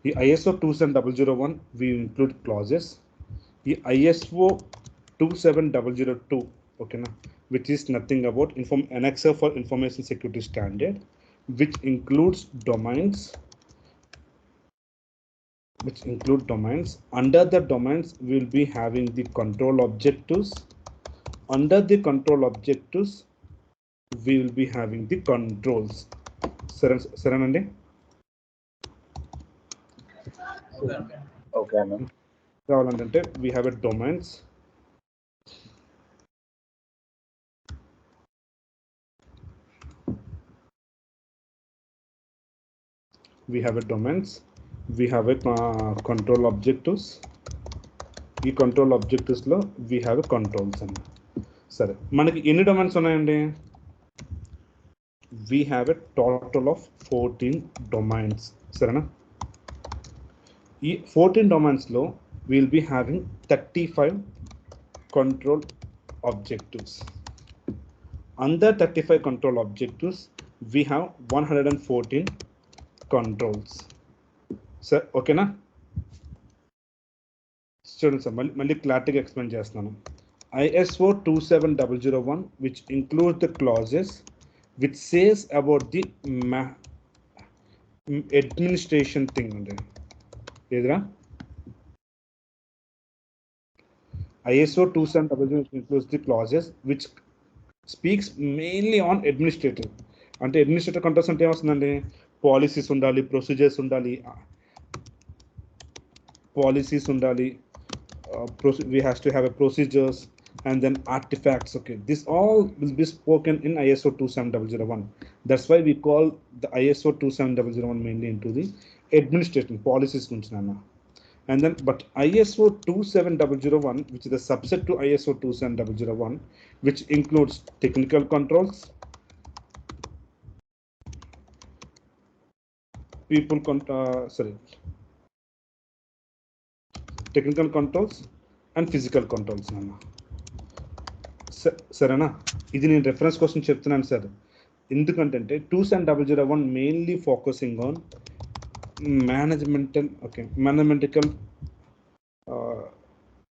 The ISO 27001 we include clauses. The ISO 27002, okay, na, which is nothing about annexure for information security standard, which includes domains. Under the domains, we will be having the control objectives. Under the control objectives, we will be having the controls. Saranandi? Okay, ma'am. We have a domains. We have a domains. We have a control objectives. ఈ control objectives లో we have a controls అన్న. సరే, మనకి ఎన్ని domains ఉన్నాయండి? We have a total of 14 domains. సరేనా? ఈ 14 domains లో we will be having 35 control objectives. Under 35 control objectives, we have 114 controls. Sir, okay na? Students, మళ్ళీ క్లారిటీగా ఎక్స్ప్లెయిన్ చేస్తున్నాను. ISO 27001, which includes the clauses which says about the administration thing. Edra? ISO 27001 includes the clauses which speaks mainly on administrative. అంటే administrative controls అంటే ఏమొస్తుందండి? Policies ఉండాలి, procedures ఉండాలి, we have to have a procedures and then artifacts. Okay, this all will be spoken in ISO 27001. That's why we call the ISO 27001 mainly into the administration policies. And then, but ISO 27001, which is the subset to ISO 27001, which includes technical controls, technical controls and physical controls. సరేనా? ఇది నేను reference కోసం చెప్తున్నాను sir. ఎందుకంటే 27001 mainly focusing on mathematical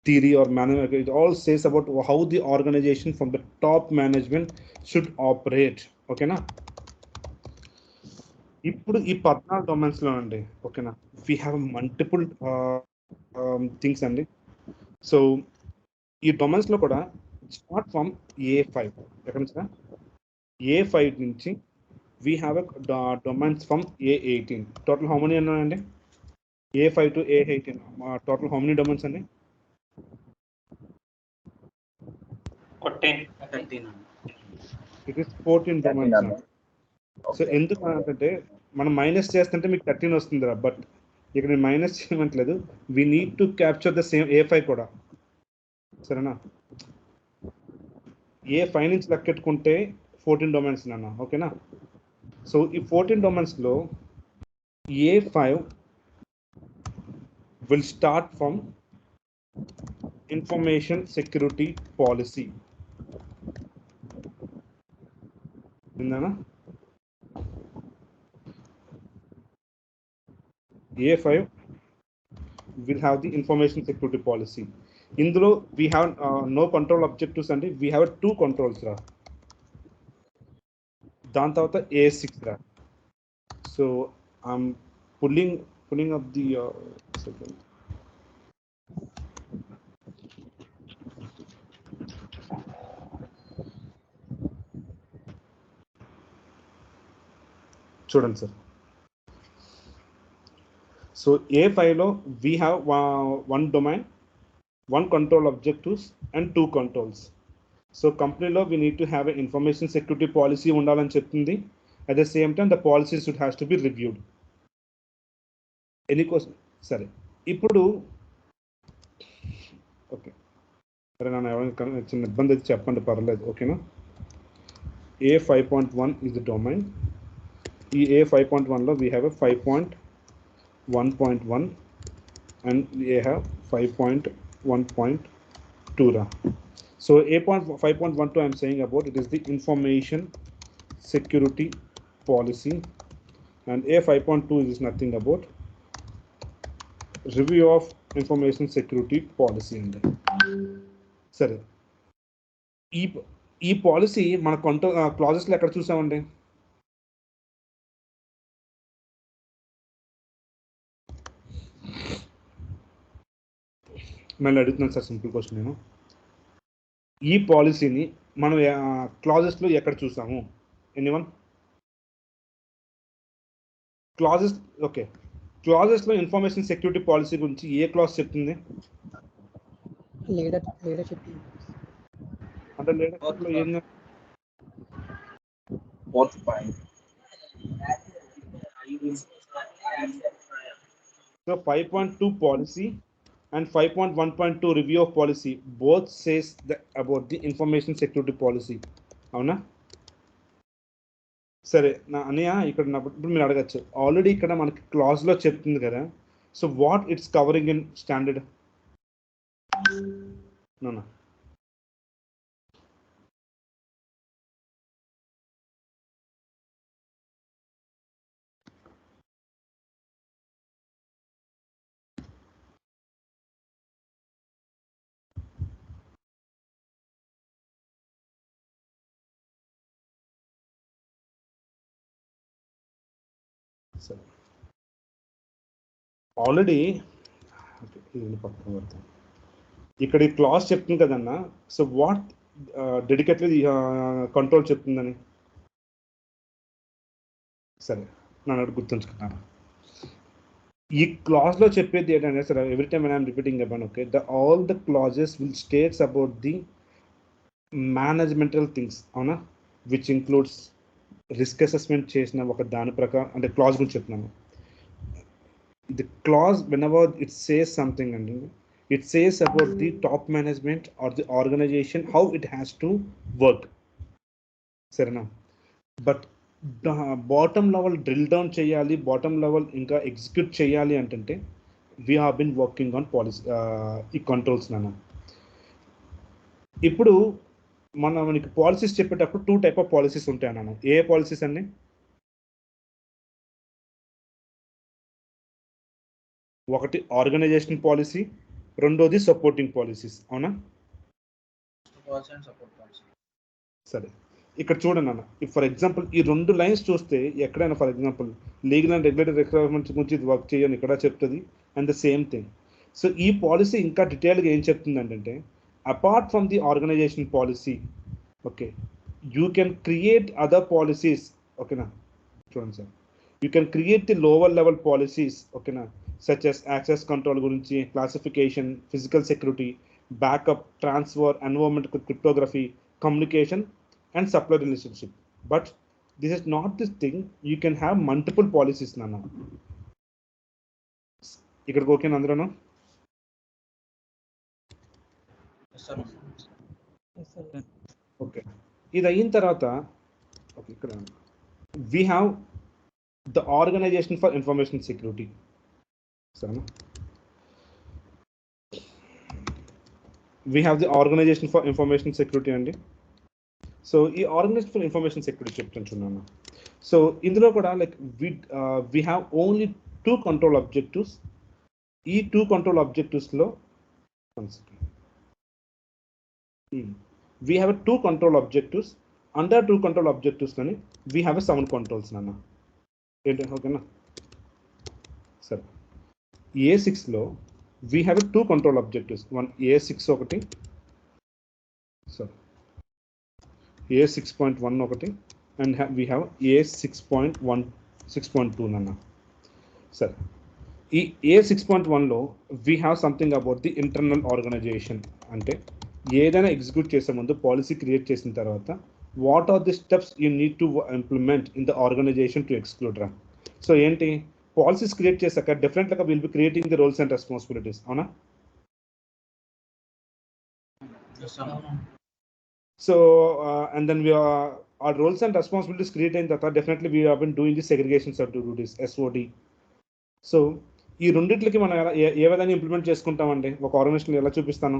theory or management. It all says about how the organization from the top management should operate. Okay na? ఇప్పుడు ఈ 14 domains లో అండి, ఓకేనా, we have multiple థింగ్స్ అండి. సో ఈ డొమైన్స్ లో కూడా స్టార్ట్ ఫ్రమ్ A5, ఎక్కడ నుంచి? A5 నుంచి we have a domains from A18. Total how many ఉన్నాయండి? A5 to A18 total how many domains అండి? 13. It is 14 domains. సో ఎందుకు అంటే మనం మైనస్ చేస్తుంటే మీకు 13 వస్తుందిరా, బట్ ఇక్కడ నేను మైనస్ చేయట్లేదు. We need to capture the same A5 కూడా. సరేనా? A5 నుంచి లెక్కెట్టుకుంటే 14 డొమైన్స్ నాన్న, ఓకేనా? సో ఈ 14 డొమైన్స్లో A5 will start from information security policy. విన్నానా? A5 will have the information security policy. ఇందులో we have no control objectives అండి, we have 2 controls రా. దాని తర్వాత A6 రా. So I'm pulling up the second. చూడండి సార్. సో A5 లో we have one domain, 1 control objectives and 2 controls. So కంపెనీలో we need to have an information security policy ఉండాలని చెప్తుంది. At the same time the policy should has to be reviewed. Any question? సరే, ఇప్పుడు okay, సరే నన్ను ఎవరైనా చిన్న ఇబ్బంది అయితే చెప్పండి, పర్లేదు, ఓకేనా? A5.1 is the domain. ఈ A5.1లో we have a 5.1.1 and we have 5.1.2 రా. So A5.12 I'm saying about it is the information security policy, and A5.2 is nothing about review of information security policy అండి. సరే, ఈ ఈ policy మన క్లాజెస్లో ఎక్కడ చూసామండి? మళ్ళీ అడుగుతున్నాను సార్, సింపుల్ క్వశ్చన్. నేను ఈ పాలసీని మనం క్లాజెస్లో ఎక్కడ చూసాము? ఎనీవన్? క్లాజెస్, ఓకే, క్లాజెస్లో ఇన్ఫర్మేషన్ సెక్యూరిటీ పాలసీ గురించి ఏ క్లాజ్ చెప్తుంది? లీడర్షిప్. అంటే లీడర్షిప్లో ఏం? Fourth point. So 5.2 policy and 5.1.2 review of policy both says about the information security policy. అవునా? సరే నా అన్నయ్య, ఇక్కడ ఇప్పుడు మీరు అడగచ్చు, ఆల్రెడీ ఇక్కడ మనకి క్లాజ్లో చెప్తుంది కదా, so what it's covering in standard? నోనా, సరే ఆల్రెడీ పక్కన పడతాం. ఇక్కడ ఈ క్లాస్ చెప్తుంది కదన్నా, సో వాట్ డెడికేటెడ్ కంట్రోల్ చెప్తుందని. సరే నన్ను గుర్తుంచుకున్నాను. ఈ క్లాజ్లో చెప్పేది ఏంటంటే sir, every time I'm repeating about, okay, all the clauses will states about the managemental things, అవునా, విచ్ ఇంక్లూడ్స్ రిస్క్ అసెస్మెంట్ చేసిన ఒక దాని ప్రకారం, అంటే క్లాజ్ గురించి చెప్తున్నాను. The clause whenever it says something అండి, it says about the top management or the organization, how it has to work. Sarana, but bottom level drill down cheyali, bottom level inka execute cheyali antante we have been working on policy ఈ controls నాన్న. ఇప్పుడు మనకి policies చెప్పేటప్పుడు 2 type of policies ఉంటాయి అన్నాను. ఏ policies అండి? ఒకటి organisation policy, రెండోది సపోర్టింగ్ పాలసీస్, అవునా? సరే, ఇక్కడ చూడండి అన్న, ఫర్ ఎగ్జాంపుల్ ఈ 2 లైన్స్ చూస్తే ఎక్కడైనా, for example legal and regulatory requirements గురించి వర్క్ చేయని ఇక్కడ చెప్తుంది, and the same thing. So ఈ పాలసీ ఇంకా డీటెయిల్గా ఏం చెప్తుంది అంటే, apart from the organisation policy, okay, you can create other policies, ఓకేనా? చూడండి sir, you can create the lower level policies, ఓకేనా, such as access control గురించి, classification, physical security, backup, transfer, environmental cryptography, communication and supply relationship. But this is not this thing, you can have multiple policies nana. ఇక్కడికి okay అందరూ? Okay, ఇది అయిన తర్వాత okay, ఇక్కడ we have the organization for information security. We have the organization for information security అండి. So ఈ organisation for information security చెప్తున్నాను. So ఇందులో కూడా like we have only 2 control objectives. ఈ 2 control objectivesలో we have 2 control objectives. Under 2 control objectives లోని we have 7 controls నాన్న. ఏంటి, ఓకేనా? సరే, A6లో we have 2 control objectives. One A6 ఒకటి, sorry, A6.1 ఒకటి, and we have A6.1 6.2 నాన్న. సరే, ఈ A6.1లో we have something about the internal organization. అంటే ఏదైనా ఎగ్జిక్యూట్ చేసే ముందు, పాలసీ క్రియేట్ చేసిన తర్వాత, what are the steps you need to implement in the organisation to exclude రా. సో ఏంటి, పాలసీస్ క్రియేట్ చేశాక డెఫినెట్గా will be creating the roles and responsibilities, అవునా? So and then our roles and responsibilities create అయిన తర్వాత definitely we have been doing the segregations of duties, SOD. So ఈ రెండింటికి మనం ఏ విధంగా ఇంప్లిమెంట్ చేసుకుంటామండి ఒక ఆర్గనైజేషన్, ఎలా చూపిస్తాను?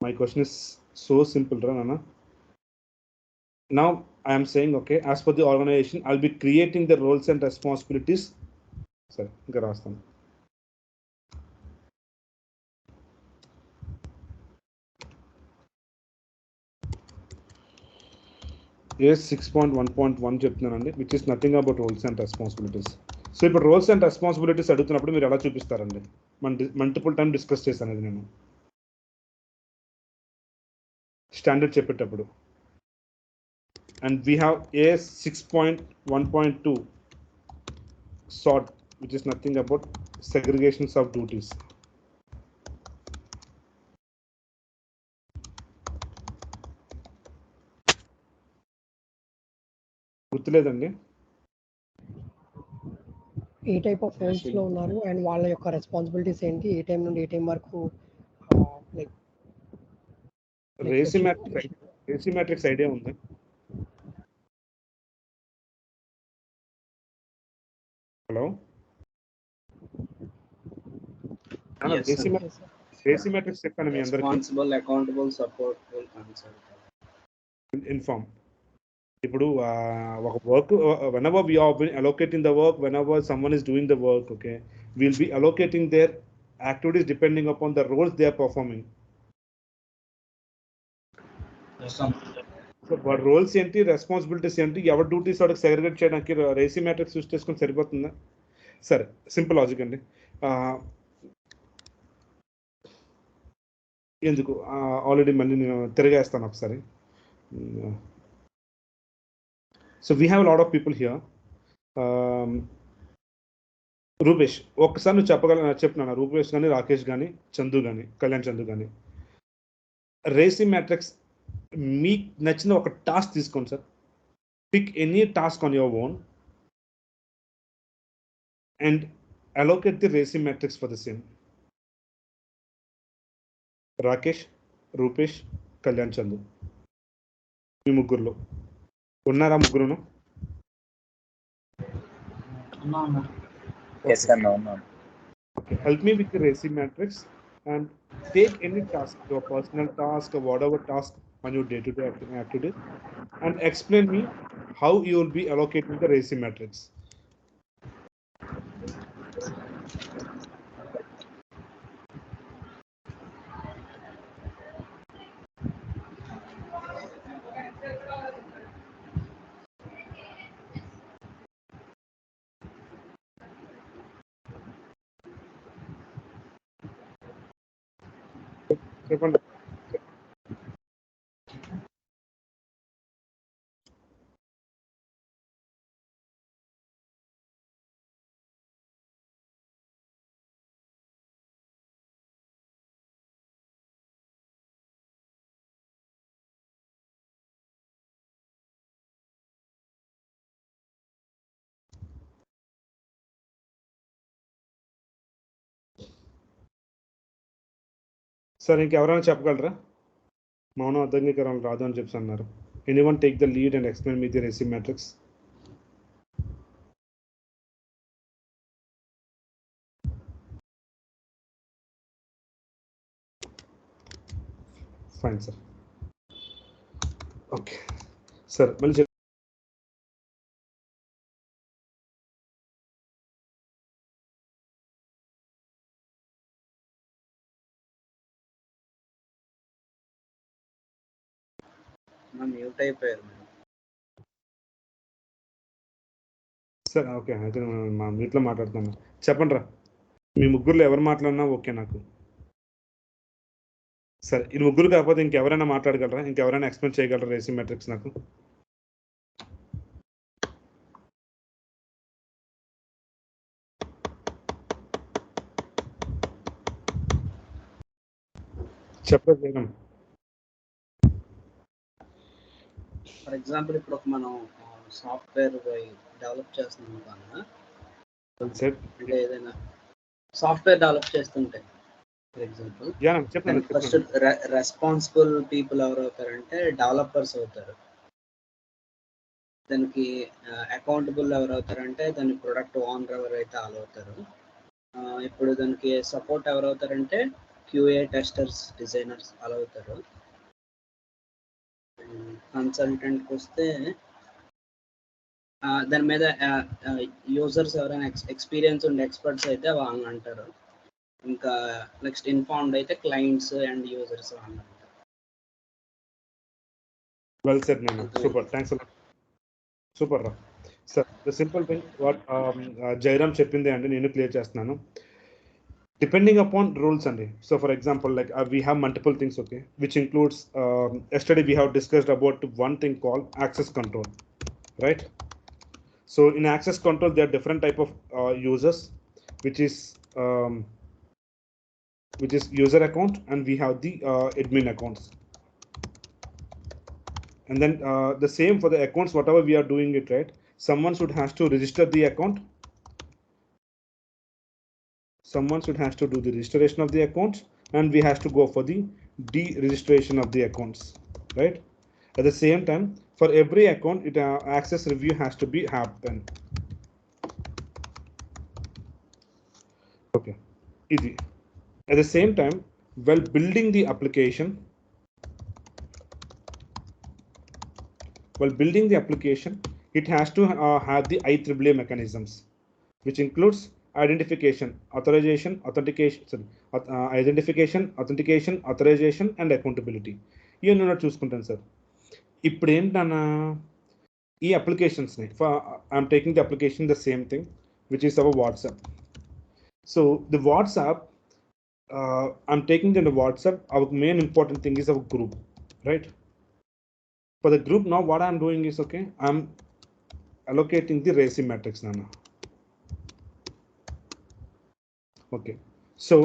My question is so simple రా నాన్న. Now I am saying, okay, as per the organization, I'll be creating the roles and responsibilities సరే ఇంకా రాస్తాను. ఏస్ 6.1.1 చెప్తున్నానండి, which is nothing about roles and responsibilities. So ఇప్పుడు roles and responsibilities అడుగుతున్నప్పుడు మీరు ఎలా చూపిస్తారండి? మల్టిపుల్ టైం డిస్కస్ చేశాను అది నేను స్టాండర్డ్ చెప్పేటప్పుడు. And we have as 6.1.2 sort, which is nothing about segregations of duties. గుర్తులేదండి. ఏ టైప్ ఆఫ్ రోల్స్ లో ఉన్నారు అండ్ వాళ్ళ యొక్క రెస్పాన్సిబిలిటీస్ ఏంటి, ఏ టైం నుండి ఏ టైం వరకు, లైక్ రేసిమెట్రిక్స్ ఐడియా ఉంది. హలో, రేసిమెట్రిక్స్ చెప్పాను మీ అందరికీ. Responsible, accountable, supportable, consultable, inform. ఇప్పుడు ఒక work, whenever we are allocating the work, whenever someone is doing the work, okay, we'll be allocating their activities depending upon the roles they are performing. So వాడి roles ఏంటి, responsibilities ఏంటి, ఎవరి duties వాడికి segregate చేయడానికి రేసిమెట్రిక్స్ use చేసుకొని సరిపోతుందా? సరే, simple logic అండి. ఎందుకు ఆల్రెడీ మళ్ళీ నేను తిరిగేస్తాను ఒకసారి. So we have lot of people here. Rupesh, ఒక్కసారి నువ్వు చెప్తున్నాను, రూపేష్ కానీ, రాకేష్ కానీ, చందు కానీ, కళ్యాణ్ చందు కానీ, రేసిమెట్రిక్స్ మీకు నచ్చిన ఒక టాస్క్ తీసుకోండి sir. Pick any task on your own and allocate the RACI matrix for the same. Rakesh, Rupesh, Kalyan Chandu, మీ ముగ్గురులో ఉన్నారా? ముగ్గురును help me with the రేసిమెట్రిక్స్ and take any task, your personal task or whatever task on your day-to-day activity, and explain me how you will be allocating the రేసిమెట్రిక్స్. చెప్పండి. Sir ఇంకెవరైనా చెప్పగలరా? మౌనం అర్థంగీకరణ రాదు అని చెప్పి అన్నారు. Anyone take the lead and explain me the RACI matrix. Fine sir. Okay sir, మళ్ళీ mute అయిపోయారు. సార్ ఓకే, అయితే మా మీట్లో మాట్లాడుతున్నాను. చెప్పండి రా, మీ ముగ్గురులో ఎవరు మాట్లాడినా ఓకే నాకు. సరే, ఈ ముగ్గురు కాకపోతే ఇంకెవరైనా మాట్లాడగలరా? ఇంకెవరైనా ఎక్స్ప్లెయిన్ చేయగలరా రేసిమెట్రిక్స్ నాకు? చెప్పలేదు. ఫర్ ఎగ్జాంపుల్ ఇప్పుడు మనం సాఫ్ట్వేర్ డెవలప్ చేస్తున్నాం కన్నా, అంటే ఏదైనా సాఫ్ట్వేర్ డెవలప్ చేస్తుంటే for example first responsible people ఎవరు అవుతారంటే డెవలపర్స్ అవుతారు. దానికి అకౌంటబుల్ ఎవరు అవుతారంటే దాని ప్రొడక్ట్ ఓనర్ ఎవరైతే వాళ్ళు అవుతారు. ఇప్పుడు దానికి సపోర్ట్ ఎవరు అవుతారంటే క్యూఏ టెస్టర్స్, డిజైనర్స్ అలా అవుతారు. కన్సల్టెంట్కి వస్తే దాని మీద యూజర్స్ ఎవరైనా ఎక్స్పీరియన్స్ ఉండే ఎక్స్పర్ట్స్ అయితే వాళ్ళని అంటారు. ఇంకా నెక్స్ట్ ఇన్ఫార్మ్డ్ అయితే క్లయింట్స్ అండ్ యూజర్స్ వాళ్ళని అంటారు. వెల్ సెడ్ నేను. Super, thanks a lot. Super రా sir. The simple thing what Jairam చెప్పింది అండి, నేను క్లియర్ చేస్తున్నాను. Depending upon rules and so for example like we have multiple things, okay, which includes yesterday we have discussed about one thing called access control, right? So in access control there are different type of users, which is user account, and we have the admin accounts, and then the same for the accounts, whatever we are doing it, right? Someone should has to register the account, someone should has to do the registration of the accounts, and we have to go for the deregistration of the accounts, right? At the same time, for every account, it access review has to be happen. Okay, easy. At the same time, while building the application, it has to have the IEEE mechanisms, which includes identification, authorization, authentication, authorization, and accountability. ఇవన్నీ నేను చూసుకుంటాను sir. ఇప్పుడు ఏంటన్నా ఈ అప్లికేషన్స్ని I'm taking the application the same thing which is our WhatsApp. So the WhatsApp I'm taking the WhatsApp, our main important thing is our group, right? For the group now what I'm doing is, okay, I'm allocating the RACI matrix now. Okay, so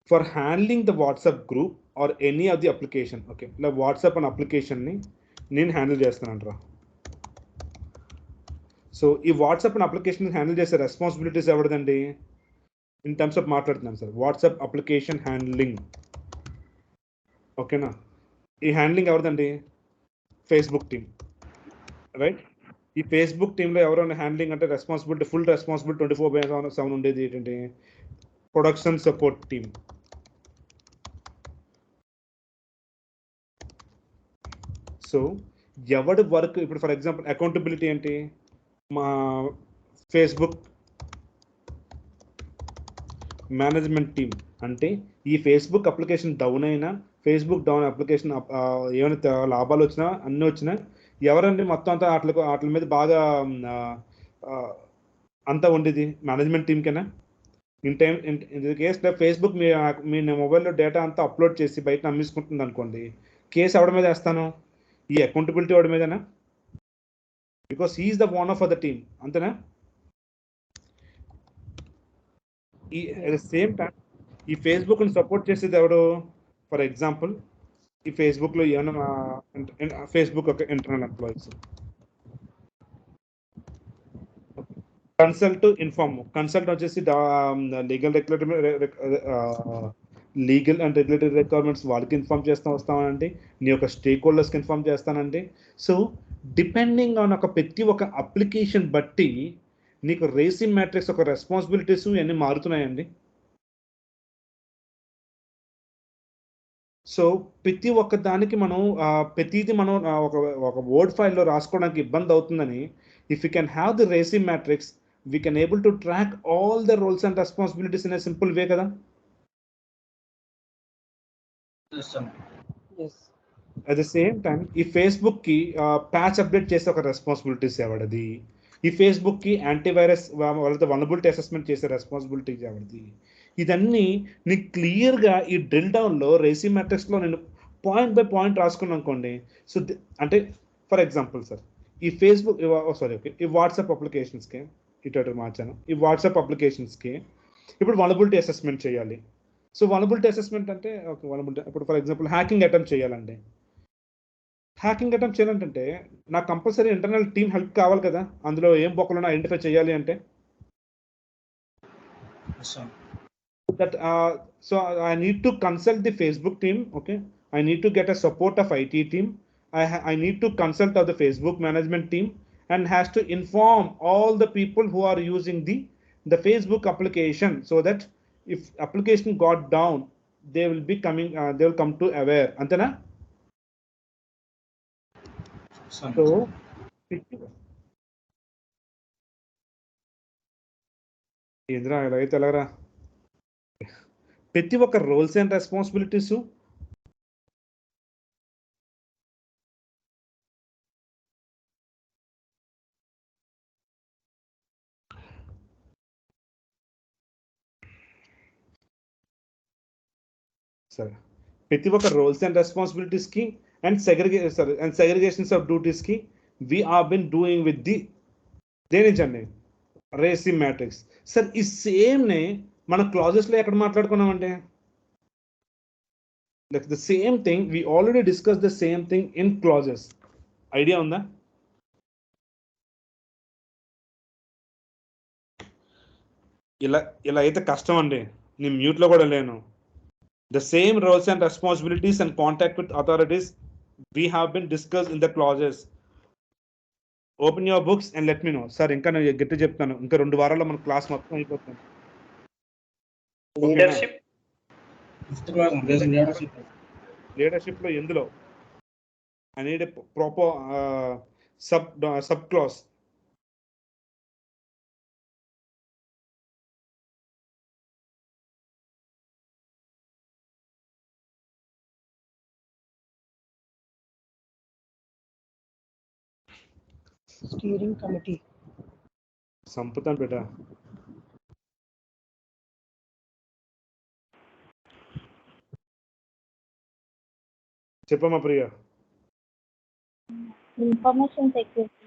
for handling the WhatsApp group or any of the application, okay, like WhatsApp an application ni నేను handle చేస్తానంటరా. So ఈ WhatsApp an application handle చేసే responsibilities ఎవరిదండి? In terms of మాట్లాడుతున్నాను sir, WhatsApp application handling, ఓకేనా? ఈ handling ఎవరిదండి? Facebook team, right? ఈ ఫేస్బుక్ టీంలో ఎవరైనా హ్యాండ్లింగ్ అంటే రెస్పాన్సిబిలిటీ, ఫుల్ రెస్పాన్సిబిలిటీ 24/7 ఉండేది ఏంటంటే ప్రొడక్షన్ సపోర్ట్ టీమ్. సో ఎవడి వర్క్ ఇప్పుడు ఫర్ ఎగ్జాంపుల్ అకౌంటబిలిటీ ఏంటి? మా ఫేస్బుక్ మేనేజ్మెంట్ టీమ్ అంటే ఈ ఫేస్బుక్ అప్లికేషన్ డౌన్ అయినా, ఫేస్బుక్ డౌన్ అప్లికేషన్ ఏమైనా లాభాలు వచ్చినా, అన్నీ వచ్చినా ఎవరండి మొత్తం అంతా వాటి మీద బాగా అంతా ఉండేది? మేనేజ్మెంట్ టీమ్కేనా? ఇన్ టైం ఇన్ కేసులో ఫేస్బుక్ మీ మొబైల్లో డేటా అంతా అప్లోడ్ చేసి బయట అమ్మేసుకుంటుంది అనుకోండి, కేసు ఎవరి మీద వేస్తాను? ఈ అకౌంటబిలిటీ ఎవరి మీదనా? Because he is the owner for the team, అంతేనా? ఈ అట్ ద సేమ్ టైం ఈ ఫేస్బుక్ని సపోర్ట్ చేసేది ఎవరు? ఫర్ ఎగ్జాంపుల్ ఈ ఫేస్బుక్లో ఏమైనా ఫేస్బుక్ ఒక internal employees, consult inform, consult వచ్చేసి లీగల్ అండ్ రెగ్యులేటరీ రిక్వైర్మెంట్స్ వాళ్ళకి ఇన్ఫార్మ్ చేస్తూ వస్తామండి, నీ యొక్క స్టేక్ హోల్డర్స్కి ఇన్ఫార్మ్ చేస్తానండి. సో డిపెండింగ్ ఆన్ ప్రతి ఒక్క అప్లికేషన్ బట్టి నీకు రేసి మ్యాట్రిక్స్ ఒక రెస్పాన్సిబిలిటీస్ ఇవన్నీ మారుతున్నాయండి. సో ప్రతి ఒక్క దానికి మనం ప్రతిదీ మనం ఒక వర్డ్ ఫైల్లో రాసుకోవడానికి ఇబ్బంది అవుతుందని, if you can have the RACI matrix, we can able to track all the roles and responsibilities in a simple way కదా. అట్ ద సేమ్ టైం ఈ ఫేస్బుక్కి ప్యాచ్ అప్డేట్ చేసే ఒక రెస్పాన్సిబిలిటీస్ ఎవరిది? ఈ ఫేస్బుక్కి యాంటీవైరస్ వాళ్ళతో వల్నరబిలిటీ అసెస్మెంట్ చేసే responsibilities ఎవరిది? ఇదన్నీ నీకు క్లియర్గా ఈ డ్రిల్ డౌన్లో రేసి మ్యాట్రిక్స్లో నేను పాయింట్ బై పాయింట్ రాసుకున్నాను అనుకోండి. సో అంటే ఫర్ ఎగ్జాంపుల్ సార్, ఈ ఫేస్బుక్ ఈ వాట్సాప్ అప్లికేషన్స్కి ఇటు మార్చాను. ఈ వాట్సాప్ అప్లికేషన్స్కి ఇప్పుడు వల్నరబిలిటీ అసెస్మెంట్ చేయాలి. సో వల్నరబిలిటీ అసెస్మెంట్ అంటే ఓకే, వల్నరబిలిటీ ఇప్పుడు ఫర్ ఎగ్జాంపుల్ హ్యాకింగ్ అటెంప్ట్ చేయాలండి. హ్యాకింగ్ అటెంప్ట్ చేయాలంటే నాకు కంపల్సరీ ఇంటర్నల్ టీమ్ హెల్ప్ కావాలి కదా, అందులో ఏం బొక్కలను ఐడెంటిఫై చేయాలి అంటే. That so I need to consult the Facebook team, okay, I need to get a support of IT team, I need to consult of the Facebook management team, and has to inform all the people who are using the Facebook application, so that if application got down, they will be coming they will come to aware, antena. So ఏంద్రా ఇలా అయితే ఎలాగరా? ప్రతి ఒక్క roles and responsibilities సరే, ప్రతి ఒక్క roles and రెస్పాన్సిబిలిటీస్కి and segregations of డ్యూటీస్కి we are been doing with the దేనించండి రేసి మ్యాట్రిక్స్. సార్ ఈ సేమ్ని మన క్లాజెస్లో ఎక్కడ మాట్లాడుకున్నామంటే like the same thing we already discussed the same thing in clauses. Idea ఉందా? ఇలా అయితే కష్టం అండి, నేను మ్యూట్లో కూడా లేను. The same roles and responsibilities and contact with authorities we have been discussed in the clauses. Open your books and let me know. Sir ఇంకా నేను గట్టి చెప్తాను, ఇంకా 2 వారాల్లో మన క్లాస్ మొత్తం అయిపోతుంది. లీడర్షిప్లో ఎందులో I need a proper sub clause. Steering committee సంపుతాను బేట. చెప్పమ్మా ప్రియ. ఇన్ఫర్మేషన్ సెక్యూరిటీ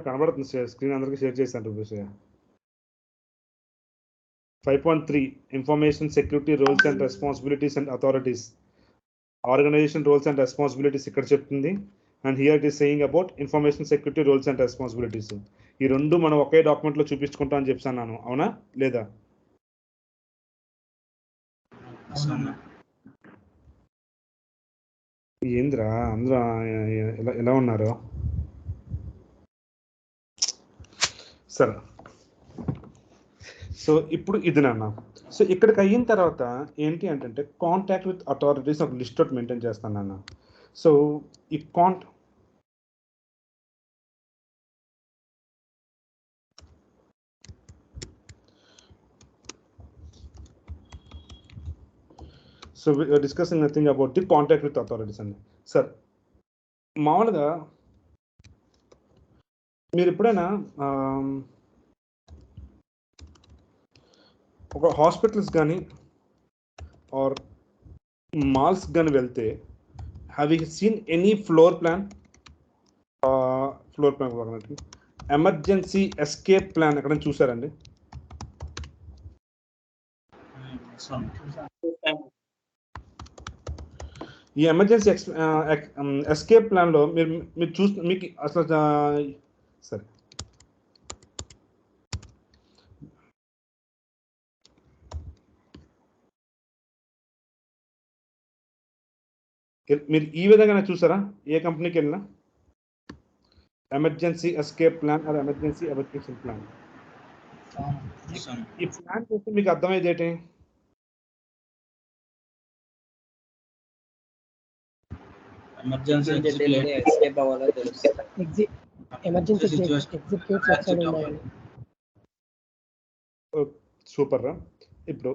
కనబడుతుంది స్క్రీన్, అందరికీ షేర్ చేశాను. 5.3 information security roles and responsibilities and authorities. Organisation roles and responsibilities ఇక్కడ చెప్తుంది, and here it is saying about information security roles and responsibilities. ఈ రెండు మనం ఒకే డాక్యుమెంట్లో చూపించుకుంటాం అని చెప్తాను, అవునా లేదా? ఏంద్రా అందరూ ఎలా ఉన్నారు? సరే, సో ఇప్పుడు ఇది నాన్న. సో ఇక్కడికి అయిన తర్వాత ఏంటి అంటే కాంటాక్ట్ విత్ అథారిటీస్ ఒక లిస్ట్ అవుట్ మెయింటైన్ చేస్తాను నాన్న. సో ఈ so we are discussing nothing about the contact with authorities అండి. సార్ మామూలుగా మీరు ఎప్పుడైనా ఒక హాస్పిటల్స్ కానీ ఆర్ మాల్స్ కానీ వెళ్తే have you seen any floor plan emergency escape plan ఎక్కడైనా చూసారండి? ఈ ఎమర్జెన్సీ ఎస్కేప్ ప్లాన్లో మీరు మీకు అసలు సరే మీరు ఈ విధంగా చూసారా? ఏ కంపెనీకి వెళ్ళినా emergency escape plan or emergency evacuation plan. ఈ ప్లాన్ చూస్తే మీకు అర్థమయ్యేది ఏంటి? ఎమర్జెన్సీ ఎస్కేప్ అవ్వాలో తెలుస్తుంది. ఎమర్జెన్సీ ఎగ్జిక్యూట్స్ ఎక్కడ ఉన్నాయని. సూపర్ రా. ఇప్పుడు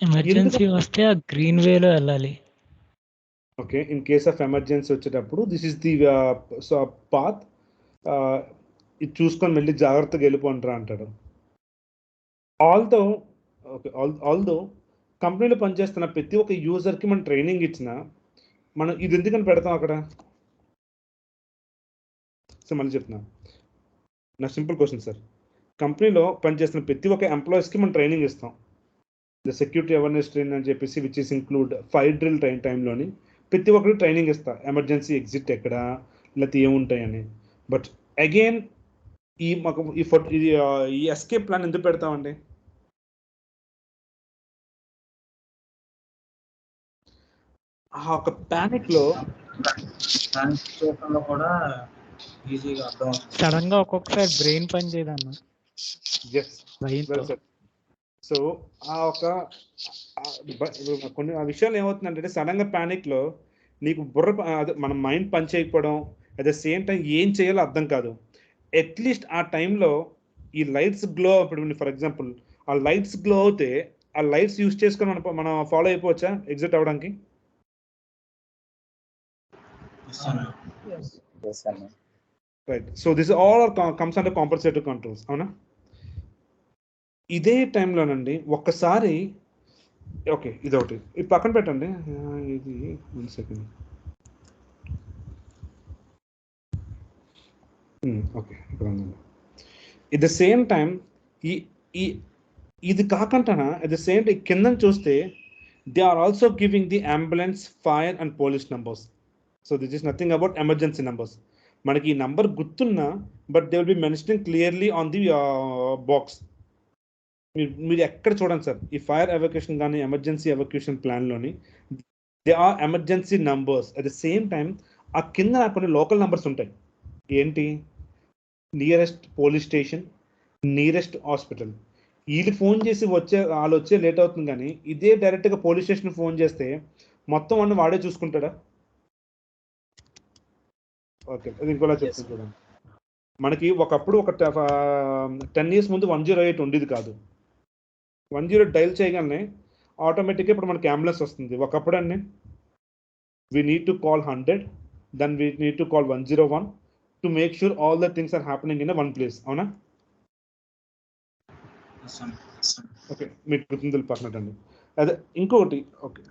ఎమర్జెన్సీ వస్తే ఆ గ్రీన్ వేలో వెళ్ళాలి. Okay, in case of emergency వచ్చేటప్పుడు దిస్ ఇస్ ది పాత్, ఇది చూసుకొని వెళ్ళి జాగ్రత్తగా వెళ్ళిపోంటారా అంటాడు. ఆల్దో కంపెనీలో పనిచేస్తున్న ప్రతి ఒక్క యూజర్కి మనం ట్రైనింగ్ ఇచ్చిన మనం ఇది ఎందుకని పెడతాం అక్కడ? సో మళ్ళీ చెప్తున్నా, నా సింపుల్ క్వశ్చన్ సార్. కంపెనీలో పనిచేస్తున్న ప్రతి ఒక్క ఎంప్లాయీస్కి మనం ట్రైనింగ్ ఇస్తాం, ద సెక్యూరిటీ అవేర్నెస్ ట్రైనింగ్ అని చెప్పేసి, which is include fire drill టైంలోని ప్రతి ఒక్కరికి ట్రైనింగ్ ఇస్తా, ఎమర్జెన్సీ ఎగ్జిట్ ఎక్కడ లేకపోతే ఏముంటాయని. బట్ అగైన్ ఈ ఎస్కేప్ ప్లాన్ ఎందుకు పెడతామండి? ఆ ఒక ప్యానిక్లో కూడా ఈజీగా అర్థం. సడన్ గా ఒక్కొక్కసారి బ్రెయిన్ పని చేయదన్న. సో ఆ ఒక కొన్ని ఆ విషయాలు ఏమవుతుందంటే సడన్ గా ప్యానిక్ లో నీకు మన మైండ్ పని చేయకపోవడం, అట్ ద సేమ్ టైం ఏం చేయాలో అర్థం కాదు. అట్లీస్ట్ ఆ టైంలో ఈ లైట్స్ గ్లో, ఇప్పుడు ఫర్ ఎగ్జాంపుల్ ఆ లైట్స్ గ్లో అవుతే ఆ లైట్స్ యూజ్ చేసుకొని మనం ఫాలో అయిపోవచ్చా ఎగ్జిట్ అవ్వడానికి? Right. So this all comes under compensative controls. అవునా? ఇదే టైంలోనండి ఒక్కసారి ఓకే ఇది ఒకటి ఇది పక్కన పెట్టండి. ఇది 1 సెకండ్. ఓకే ఇక్కడ ఉందండి. ఎట్ ద సేమ్ టైం ఇది కాకుండా అట్ ద సేమ్ టైం కింద చూస్తే they are also giving the ambulance, fire and police numbers. So this is nothing about emergency numbers. మనకి ఈ నంబర్ గుర్తున్నా but they will be mentioning clearly on the box. మీరు ఎక్కడ చూడండి sir, ఈ fire evacuation కానీ ఎమర్జెన్సీ ఎవక్యూషన్ ప్లాన్లోని they are emergency numbers. At the same time ఆ కింద కొన్ని లోకల్ నంబర్స్ ఉంటాయి. ఏంటి? Nearest police station, nearest hospital. వీళ్ళు ఫోన్ చేసి వాళ్ళు వచ్చే లేట్ అవుతుంది, కానీ ఇదే డైరెక్ట్గా పోలీస్ స్టేషన్ ఫోన్ చేస్తే మొత్తం అన్ని వాడే చూసుకుంటాడా? ఓకే, అది ఇంకోలా చెప్తాను చూడండి. మనకి ఒకప్పుడు ఒక 10 years ముందు 108 ఉండేది కాదు. 108 డైల్ చేయగానే ఆటోమేటిక్గా ఇప్పుడు మనకి అంబులెన్స్ వస్తుంది. ఒకప్పుడు అండి we need to call 100, then we need to call 101 to make sure all the things are happening in a one place. అవునా? ఓకే, మీకు గుర్తుంది పక్కనటండి. అదే ఇంకొకటి. ఓకే,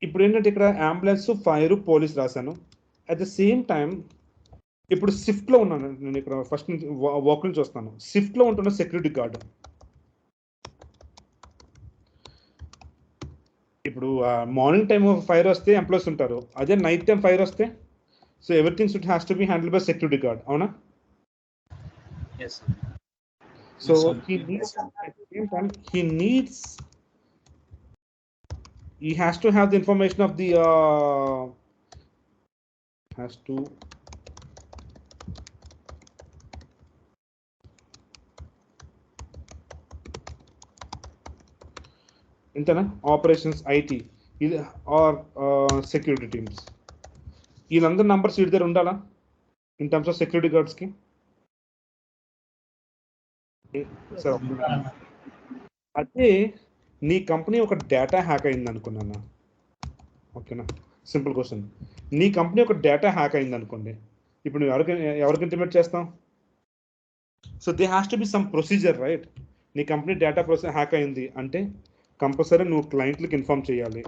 ఇప్పుడు ఏంటంటే ఇక్కడ అంబులెన్స్, ఫైర్, పోలీస్ రాశాను. అట్ ద సేమ్ టైం ఇప్పుడు షిఫ్ట్లో ఉన్నాను నేను. ఇక్కడ ఫస్ట్ నుంచి వాక్ నుంచి వస్తాను. షిఫ్ట్లో ఉంటున్న సెక్యూరిటీ గార్డ్. ఇప్పుడు మార్నింగ్ టైం ఫైర్ వస్తే ఎంప్లాయీస్ ఉంటారు, అదే నైట్ టైం ఫైర్ వస్తే so everything should has to be handle by security guard. అవునా? సో he has to have the information of the has to internet operations, IT or security teams. వీళ్ళందరూ numbers వీడి దగ్గర ఉండాలా in terms of security guards కి? అదే నీ company ఒక డేటా హ్యాక్ అయింది అనుకున్నాను. ఓకేనా? Simple question. నీ కంపెనీ ఒక డేటా హ్యాక్ అయింది అనుకోండి, ఇప్పుడు నువ్వు ఎవరికి ఇంటిమేట్ చేస్తాం? So they has to be some procedure, right? నీ కంపెనీ డేటా హ్యాక్ అయింది అంటే కంపల్సరీ నువ్వు క్లయింట్లకు ఇన్ఫార్మ్ చేయాలి.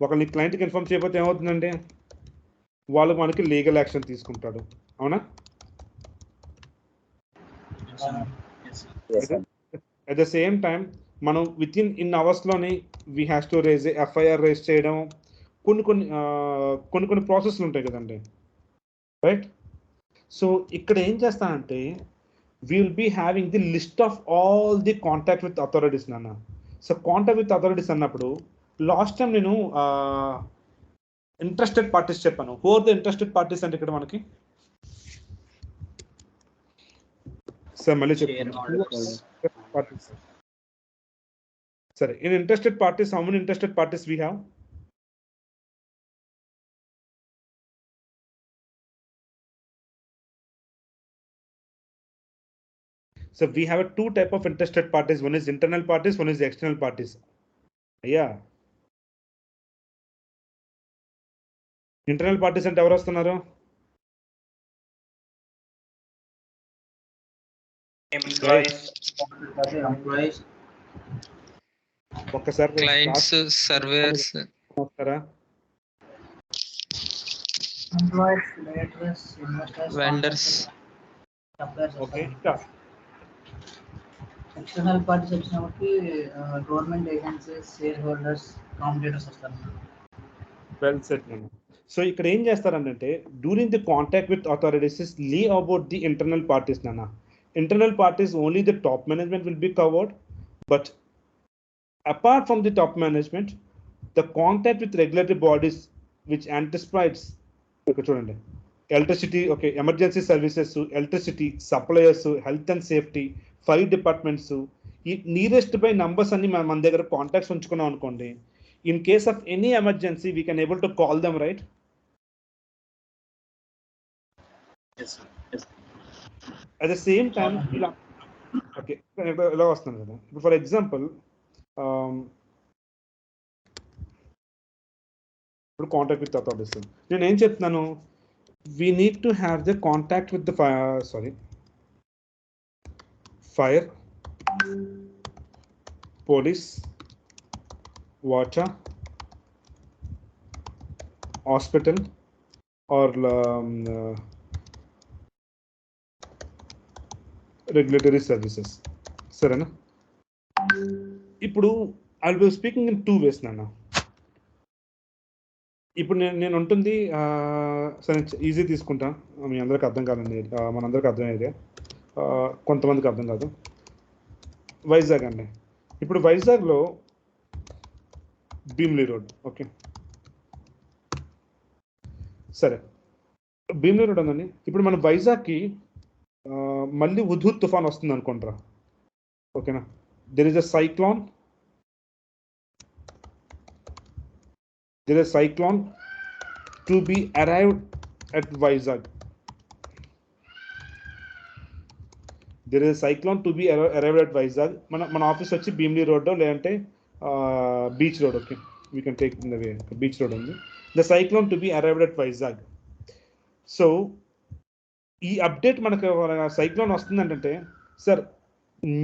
ఒకళ్ళు నీ క్లయింట్కి ఇన్ఫార్మ్ చేయకపోతే ఏమవుతుందంటే వాళ్ళు మనకి లీగల్ యాక్షన్ తీసుకుంటాడు. అవునా? అట్ ద సేమ్ టైం మనం విత్ ఇన్ అవర్స్లోని we has to raise FIR raise చేయడం, కొన్ని ప్రాసెస్లు ఉంటాయి కదండి, రైట్? సో ఇక్కడ ఏం చేస్తానంటే we will be having the list of all the contact with authorities nana. So contact with authorities annappudu last time nenu interested parties cheppanu. Who are the interested parties ante ikkada manaki sir malli cheppanu parties. Sorry, in interested parties, how many interested parties we have? So we have two type of interested parties. One is internal parties, one is external parties. Yeah. Internal parties అంటే ఎవరు వస్తున్నారు? Employees. ఒక్కసారి clients, surveyors వస్తారా? Employees, directors, investors, vendors. Okay, ఇంకా external parties వచ్చినప్పటికి government agencies, share holders, competitors వస్తారు. Well set. So ఇక్కడ ఏం చేస్తారంటే during the contact with authorities లీ అబౌట్ ది ఇంటర్నల్ పార్టీస్ నాన్న. Internal parties only the top management will be covered, but apart from the top management the contact with regulatory bodies which anticipates, ఇక్కడ చూడండి, electricity, okay, emergency services, electricity suppliers, health and safety, fire departments, ఈ nearest by numbers అన్ని మన దగ్గర contacts ఉంచుకున్నాం అనుకోండి, in case of any emergency we can able to call them, right? Yes, sir. At the same time ఇలా okay ఇలా వస్తుంది కదా. ఇప్పుడు ఫర్ ఎగ్జాంపుల్ ఇప్పుడు కాంటాక్ట్ విత్ అథారిటీస్ నేను ఏం చెప్తున్నాను, we need to have the contact with the fire, police, water, hospital or regulatory services. సరేనా? ఇప్పుడు I'll be speaking in two ways నాన్న. ఇప్పుడు నేను ఉంటుంది సరే ఈజీ తీసుకుంటా, మీ అందరికి అర్థం కాదండి, మనందరికి అర్థమయ్యేదే, కొంతమందికి అర్థం కాదు. వైజాగ్ అండి. ఇప్పుడు వైజాగ్లో భీమ్లీ రోడ్, ఓకే సరే భీమ్లీ రోడ్ ఉందండి. ఇప్పుడు మన వైజాగ్కి మళ్ళీ హుద్హుద్ తుఫాన్ వస్తుంది అనుకుంటారా, ఓకేనా? There is a cyclone, there is a cyclone to be arrived at Vizag. There is a cyclone to be arrived at Vizag. మన ఆఫీస్ వచ్చి భీమ్లీ రోడ్ లేదంటే beach road, okay we can take in the way, beach road ఉంది. The cyclone to be arrived at Vizag. So ఈ update మనకు cyclone వస్తుందంటే sir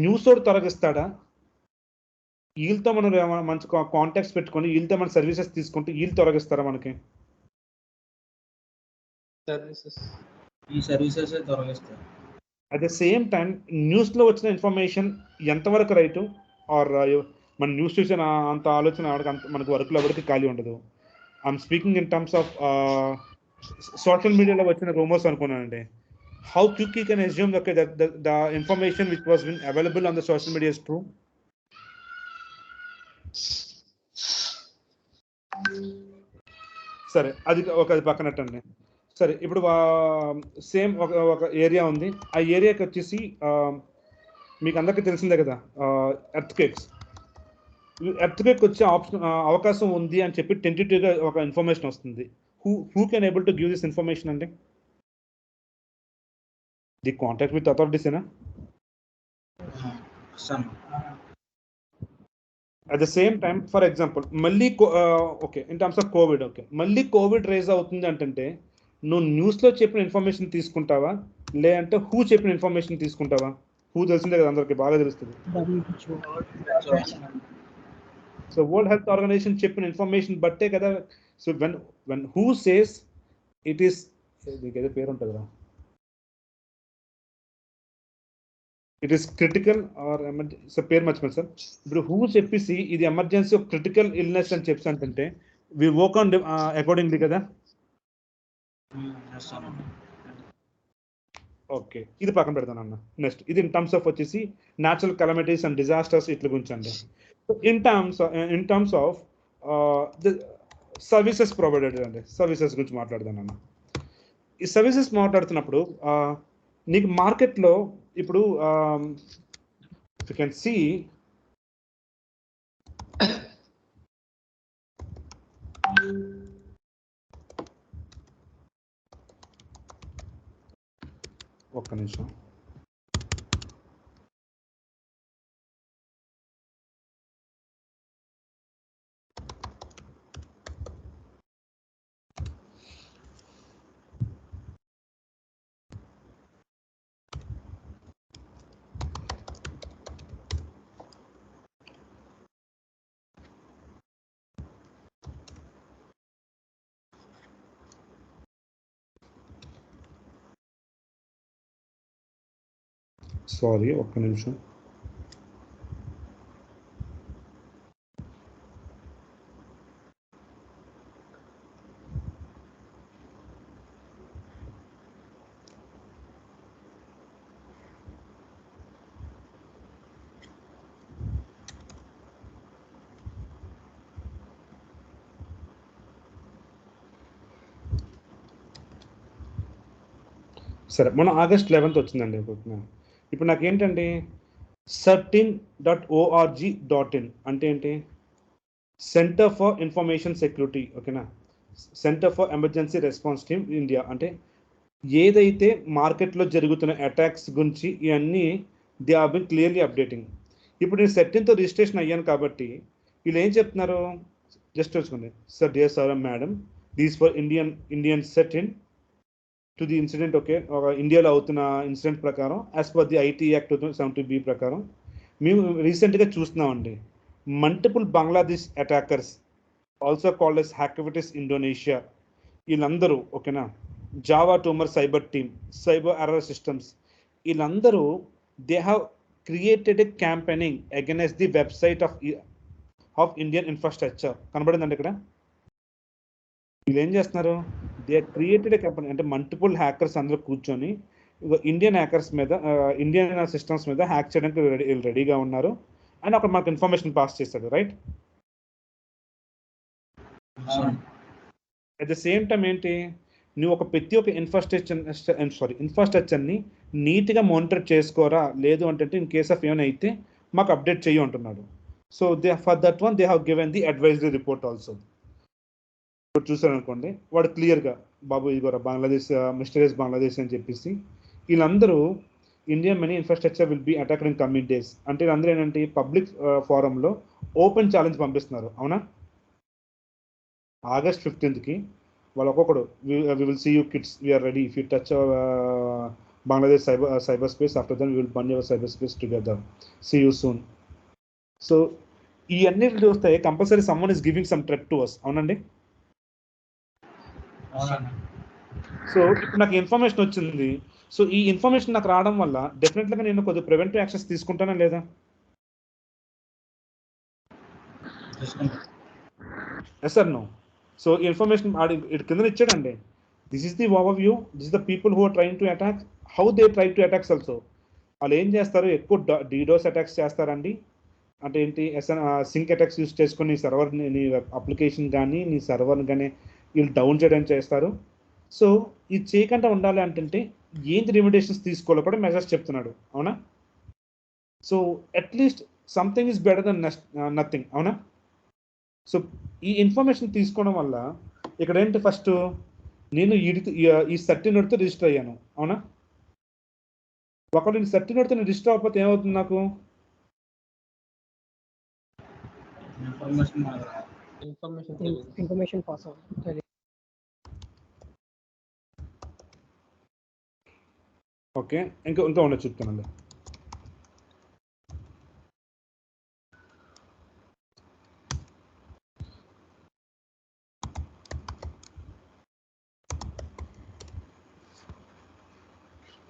news road తొలగిస్తాడా, వీళ్ళతో మనం మంచి కాంటాక్ట్స్ పెట్టుకొని వీళ్ళతో మన సర్వీసెస్ తీసుకుంటే వీళ్ళు తొలగిస్తారా మనకి? ఈ సర్వీసెస్ తొలగిస్తారు. అట్ ద సేమ్ టైం న్యూస్లో వచ్చిన ఇన్ఫర్మేషన్ ఎంతవరకు రైటు, ఆర్ మన న్యూస్ చూసిన అంత ఆలోచన మనకు వర్క్లో ఎవరికి ఖాళీ ఉండదు. I'm speaking in terms of social మీడియాలో వచ్చిన రూమర్స్ అనుకున్నానండి. How quick you can assume the information which was been available on the social media is true? సరే అది పక్కనట్టండి. సరే ఇప్పుడు సేమ్ ఒక ఏరియా ఉంది, ఆ ఏరియాకి వచ్చేసి మీకు అందరికీ తెలిసిందే కదా, ఎర్త్క్వేక్స్ వచ్చే అవకాశం ఉంది అని చెప్పి టెంటేటివ్గా ఒక ఇన్ఫర్మేషన్ వస్తుంది. Who can able to give this information అండి? ది కాంటాక్ట్ విత్ అథారిటీసేనా? At the same time for example మళ్ళీ okay in terms of Covid, okay మళ్ళీ కోవిడ్ రైజ్ అవుతుంది అంటే నువ్వు న్యూస్లో చెప్పిన ఇన్ఫర్మేషన్ తీసుకుంటావా, లేదంటే హూ చెప్పిన ఇన్ఫర్మేషన్ తీసుకుంటావా? హూ తెలిసిందే కదా, అందరికి బాగా తెలుస్తుంది. సో వరల్డ్ హెల్త్ ఆర్గనైజేషన్ చెప్పిన ఇన్ఫర్మేషన్ బట్టే కదా. సో వెన్ హూ సేస్ ఇట్ ఈస్, మీకు ఏదో పేరు ఉంటుంది కదా, it is critical or emergency, so పేరు మర్చిపోయింది సార్. ఇప్పుడు హూ చెప్పేసి ఇది ఎమర్జెన్సీ ఆఫ్ క్రిటికల్ ఇల్నెస్ అని చెప్పి అంటే వి వర్క్ ఆన్ అకార్డింగ్లీ కదా. ఓకే ఇది పక్కన పెడతాను అన్న. నెక్స్ట్ ఇది ఇన్ టర్మ్స్ ఆఫ్ వచ్చేసి న్యాచురల్ కెలమిటీస్ అండ్ డిజాస్టర్స్ ఇట్ల గురించి అండి. In terms of the services provided అండి, సర్వీసెస్ గురించి మాట్లాడదాను అన్న. ఈ సర్వీసెస్ మాట్లాడుతున్నప్పుడు నీకు మార్కెట్లో ఇప్పుడు యూ కెన్ సీ ఒక్క నిమిషం. సారీ ఒక్క నిమిషం. సరే మొన్న August 11th వచ్చిందండి. ఇప్పుడు నాకేంటండి 13.org.in అంటే ఏంటి? సెంటర్ ఫర్ ఇన్ఫర్మేషన్ సెక్యూరిటీ, ఓకేనా, centre for emergency response team India. అంటే ఏదైతే మార్కెట్లో జరుగుతున్న అటాక్స్ గురించి ఇవన్నీ they are been clearly updating. ఇప్పుడు నేను సెట్టిన్తో రిజిస్ట్రేషన్ అయ్యాను కాబట్టి వీళ్ళు ఏం చెప్తున్నారు, జస్ట్ వచ్చుకోండి, sir dear sir madam, these for Indian CERT in to the incident. Okay, ఇండియాలో అవుతున్న ఇన్సిడెంట్ ప్రకారం as per the IT act 2070B ప్రకారం మేము రీసెంట్గా చూస్తున్నామండి, multiple Bangladesh attackers also called as hacktivists Indonesia, వీళ్ళందరూ ఓకేనా, జావా టూమర్ cyber team, cyber error systems, వీళ్ళందరూ they have created a campaigning against the website of Indian infrastructure. కనబడిందండి ఇక్కడ. వీళ్ళు ఏం చేస్తున్నారు, దే క్రియేటెడ్ ఎ క్యాంపెయిన్, అంటే మల్టిపుల్ హ్యాకర్స్ అందరూ కూర్చొని ఇండియన్ హ్యాకర్స్ మీద, ఇండియన్ సిస్టమ్స్ మీద హ్యాక్ చేయడానికి రెడీగా ఉన్నారు. అండ్ అక్కడ మాకు ఇన్ఫర్మేషన్ పాస్ చేస్తాడు, right? At the same time ఏంటి, నువ్వు ప్రతి ఒక్క ఇన్ఫ్రాస్ట్రక్చర్ని నీట్గా మానిటర్ చేసుకోరా, లేదు అంటే ఇన్ కేస్ ఆఫ్ ఏమైనా అయితే మాకు అప్డేట్ చేయి అంటున్నాడు. So for that one they have given the advisory report also. చూసారు అనుకోండి, వాడు క్లియర్గా బాబు ఇదిగోరా బంగ్లాదేశ్, మిస్టరీస్ బంగ్లాదేశ్ అని చెప్పేసి, వీళ్ళందరూ Indian money infrastructure will be attacked in coming days అంటే వీళ్ళందరూ ఏంటంటే పబ్లిక్ ఫోరంలో ఓపెన్ ఛాలెంజ్ పంపిస్తున్నారు. అవునా, August 15th వాళ్ళు ఒక్కొక్కడు we will see you kids, we are ready if you touch Bangladesh cyber space, after then will burn your cyber space together, see you soon. So ఇవన్నీ చూస్తే compulsory someone is giving some threat to us. అవునండి. So ఇప్పుడు నాకు information వచ్చింది. So ఈ information నాకు రావడం వల్ల డెఫినెట్గా నేను కొద్దిగా ప్రివెంటివ్ యాక్షన్స్ తీసుకుంటానా లేదా? Yes sir no. So information ఇటు కింద ఇచ్చాడండి, this is the overview, this is the people who are trying to attack, how they try to attacks also. వాళ్ళు ఏం చేస్తారు, ఎక్కువ డీడోస్ అటాక్స్ చేస్తారండి. అంటే ఏంటి, సింక్ అటాక్స్ యూస్ చేసుకొని నీ సర్వర్, నీ అప్లికేషన్ కానీ నీ సర్వర్ని కానీ వీళ్ళు డౌన్ చేయడానికి చేస్తారు. సో ఇది చేయకుండా ఉండాలి అంటే ఏంటి రెమిడేషన్స్ తీసుకోవాలో కూడా మెజర్స్ చెప్తున్నాడు. అవునా? So at least something is better than nothing. అవునా? సో ఈ ఇన్ఫర్మేషన్ తీసుకోవడం వల్ల ఇక్కడ ఏంటి, ఫస్ట్ నేను ఈ సర్టిఫికేట్తో రిజిస్టర్ అయ్యాను. అవునా? ఒకవేళ నేను సర్టిఫికేట్తో నేను రిజిస్టర్ అవ్వకపోతే ఏమవుతుంది నాకు? ఇన్ఫర్మేషన్ పాస్ అవుతుంది. ఓకే, ఇంకా ఉండదు చెప్తానండి.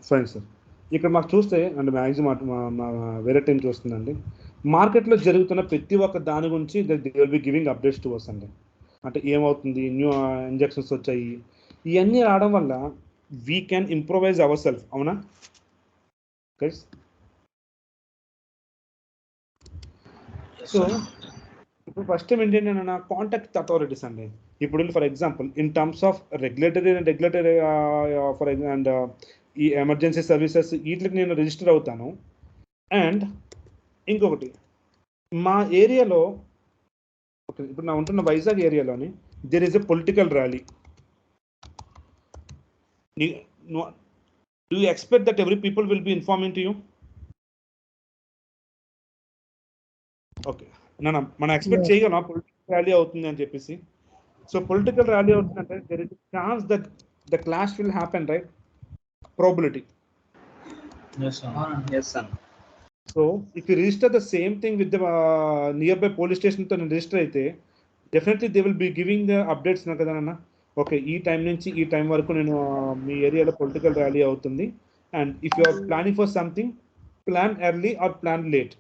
Fine sir. ఇక్కడ మాకు చూస్తే అంటే మ్యాక్సిమం వేరే టైం చూస్తుందండి, మార్కెట్లో జరుగుతున్న ప్రతి ఒక్క దాని గురించి they will be giving updates to us అండి. అంటే ఏమవుతుంది, న్యూ ఇంజెక్షన్స్ వచ్చాయి, ఇవన్నీ రావడం వల్ల we can improvise our self. అవునా గైస్? సో ఇప్పుడు ఫస్ట్ టైం ఏంటంటే కాంటాక్ట్ అథారిటీస్ అండి. ఇప్పుడు for example in terms of regulatory for and ఈ ఎమర్జెన్సీ సర్వీసెస్ వీటికి నేను రిజిస్టర్ అవుతాను. అండ్ ఇంకొకటి మా ఏరియాలో, ఓకే, ఇప్పుడు నా ఉంటున్న వైజాగ్ ఏరియాలోని there is a political rally. Do you expect that every people will be informing to you? Okay, మనం ఎక్స్పెక్ట్ చేయగలం పొలిటికల్ ర్యాలీ అవుతుంది అని చెప్పేసి. సో పొలిటికల్ ర్యాలీ అవుతుందంటే there is chance that the clash will happen, right? Probability. Yes, sir. Yes, sir. So if you register the same thing with the nearby police station to register అయితే definitely they will be giving the updates na kada na. Okay, ఈ time నుంచి ఈ time వరకు నేను మీ ఏరియాలో political rally అవుతుంది. And if you are planning for something, plan early or plan late.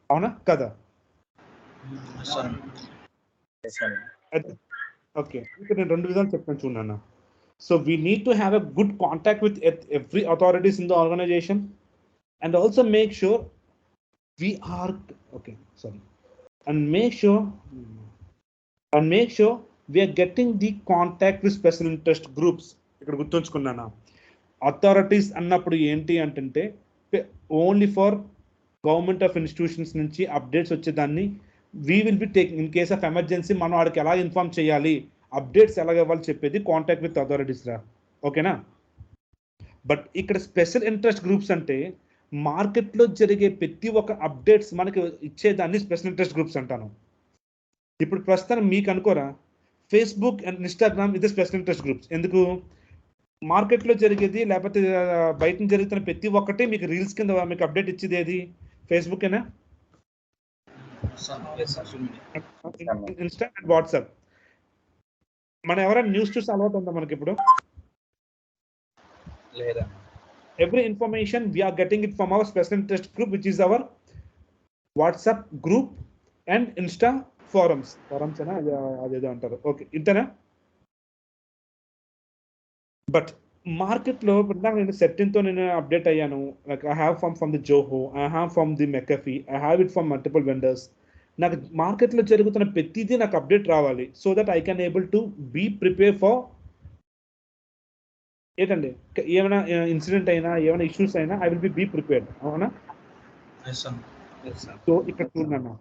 అవునా కదా? ఓకే, ఇక్కడ నేను రెండు విధాలు చెప్తాను చూడన్నా. So we need to have a good contact with every authorities in the organization, and also make sure we are okay. Sorry, and make sure we are getting the contact with special interest groups. ఇక్కడ గుర్తుంచుకున్నానా, authorities అన్నప్పుడు ఏంటి అంటే only for government of institutions నుంచి updates వచ్చేదాన్ని we will be taking in case of emergency మనం వాడికి ఎలా inform చేయాలి, అప్డేట్స్ ఎలాగ ఇవ్వాలి చెప్పేది కాంటాక్ట్ విత్ అథారిటీస్ రా. ఓకేనా? బట్ ఇక్కడ స్పెషల్ ఇంట్రెస్ట్ గ్రూప్స్ అంటే మార్కెట్లో జరిగే ప్రతి ఒక్క అప్డేట్స్ మనకి ఇచ్చేదాన్ని స్పెషల్ ఇంట్రెస్ట్ గ్రూప్స్ అంటాను. ఇప్పుడు ప్రస్తుతం మీకు అనుకోరా, ఫేస్బుక్ అండ్ ఇన్స్టాగ్రామ్ ఇది స్పెషల్ ఇంట్రెస్ట్ గ్రూప్స్. ఎందుకు? మార్కెట్లో జరిగేది లేకపోతే బయట జరుగుతున్న ప్రతి ఒక్కటి మీకు రీల్స్ కింద మీకు అప్డేట్ ఇచ్చేది ఏది? ఫేస్బుక్కేనా? Insta and WhatsApp. మనం ఎవరైనా న్యూస్ చూసి అలవాటు ఉందా మనకి ఇప్పుడు? లేదా? Every information we are getting it from our special interest group, which is our WhatsApp group and Insta forums. Forums ana adedo antaru. Okay, intana. But market lo నేను setting తో నేను అప్డేట్ అయ్యాను. Like I have from the Joho, I have from the McAfee, I have it from multiple vendors. నాకు market లో జరుగుతున్న ప్రతిదీ నాకు update రావాలి, so that I can able to be prepare for ఏంటండి ఏమైనా ఇన్సిడెంట్ అయినా ఏమైనా ఇష్యూస్ అయినా ఐ విల్ బీ ప్రిపేర్డ్. అవునా? సో ఇక్కడ చూడన్నా,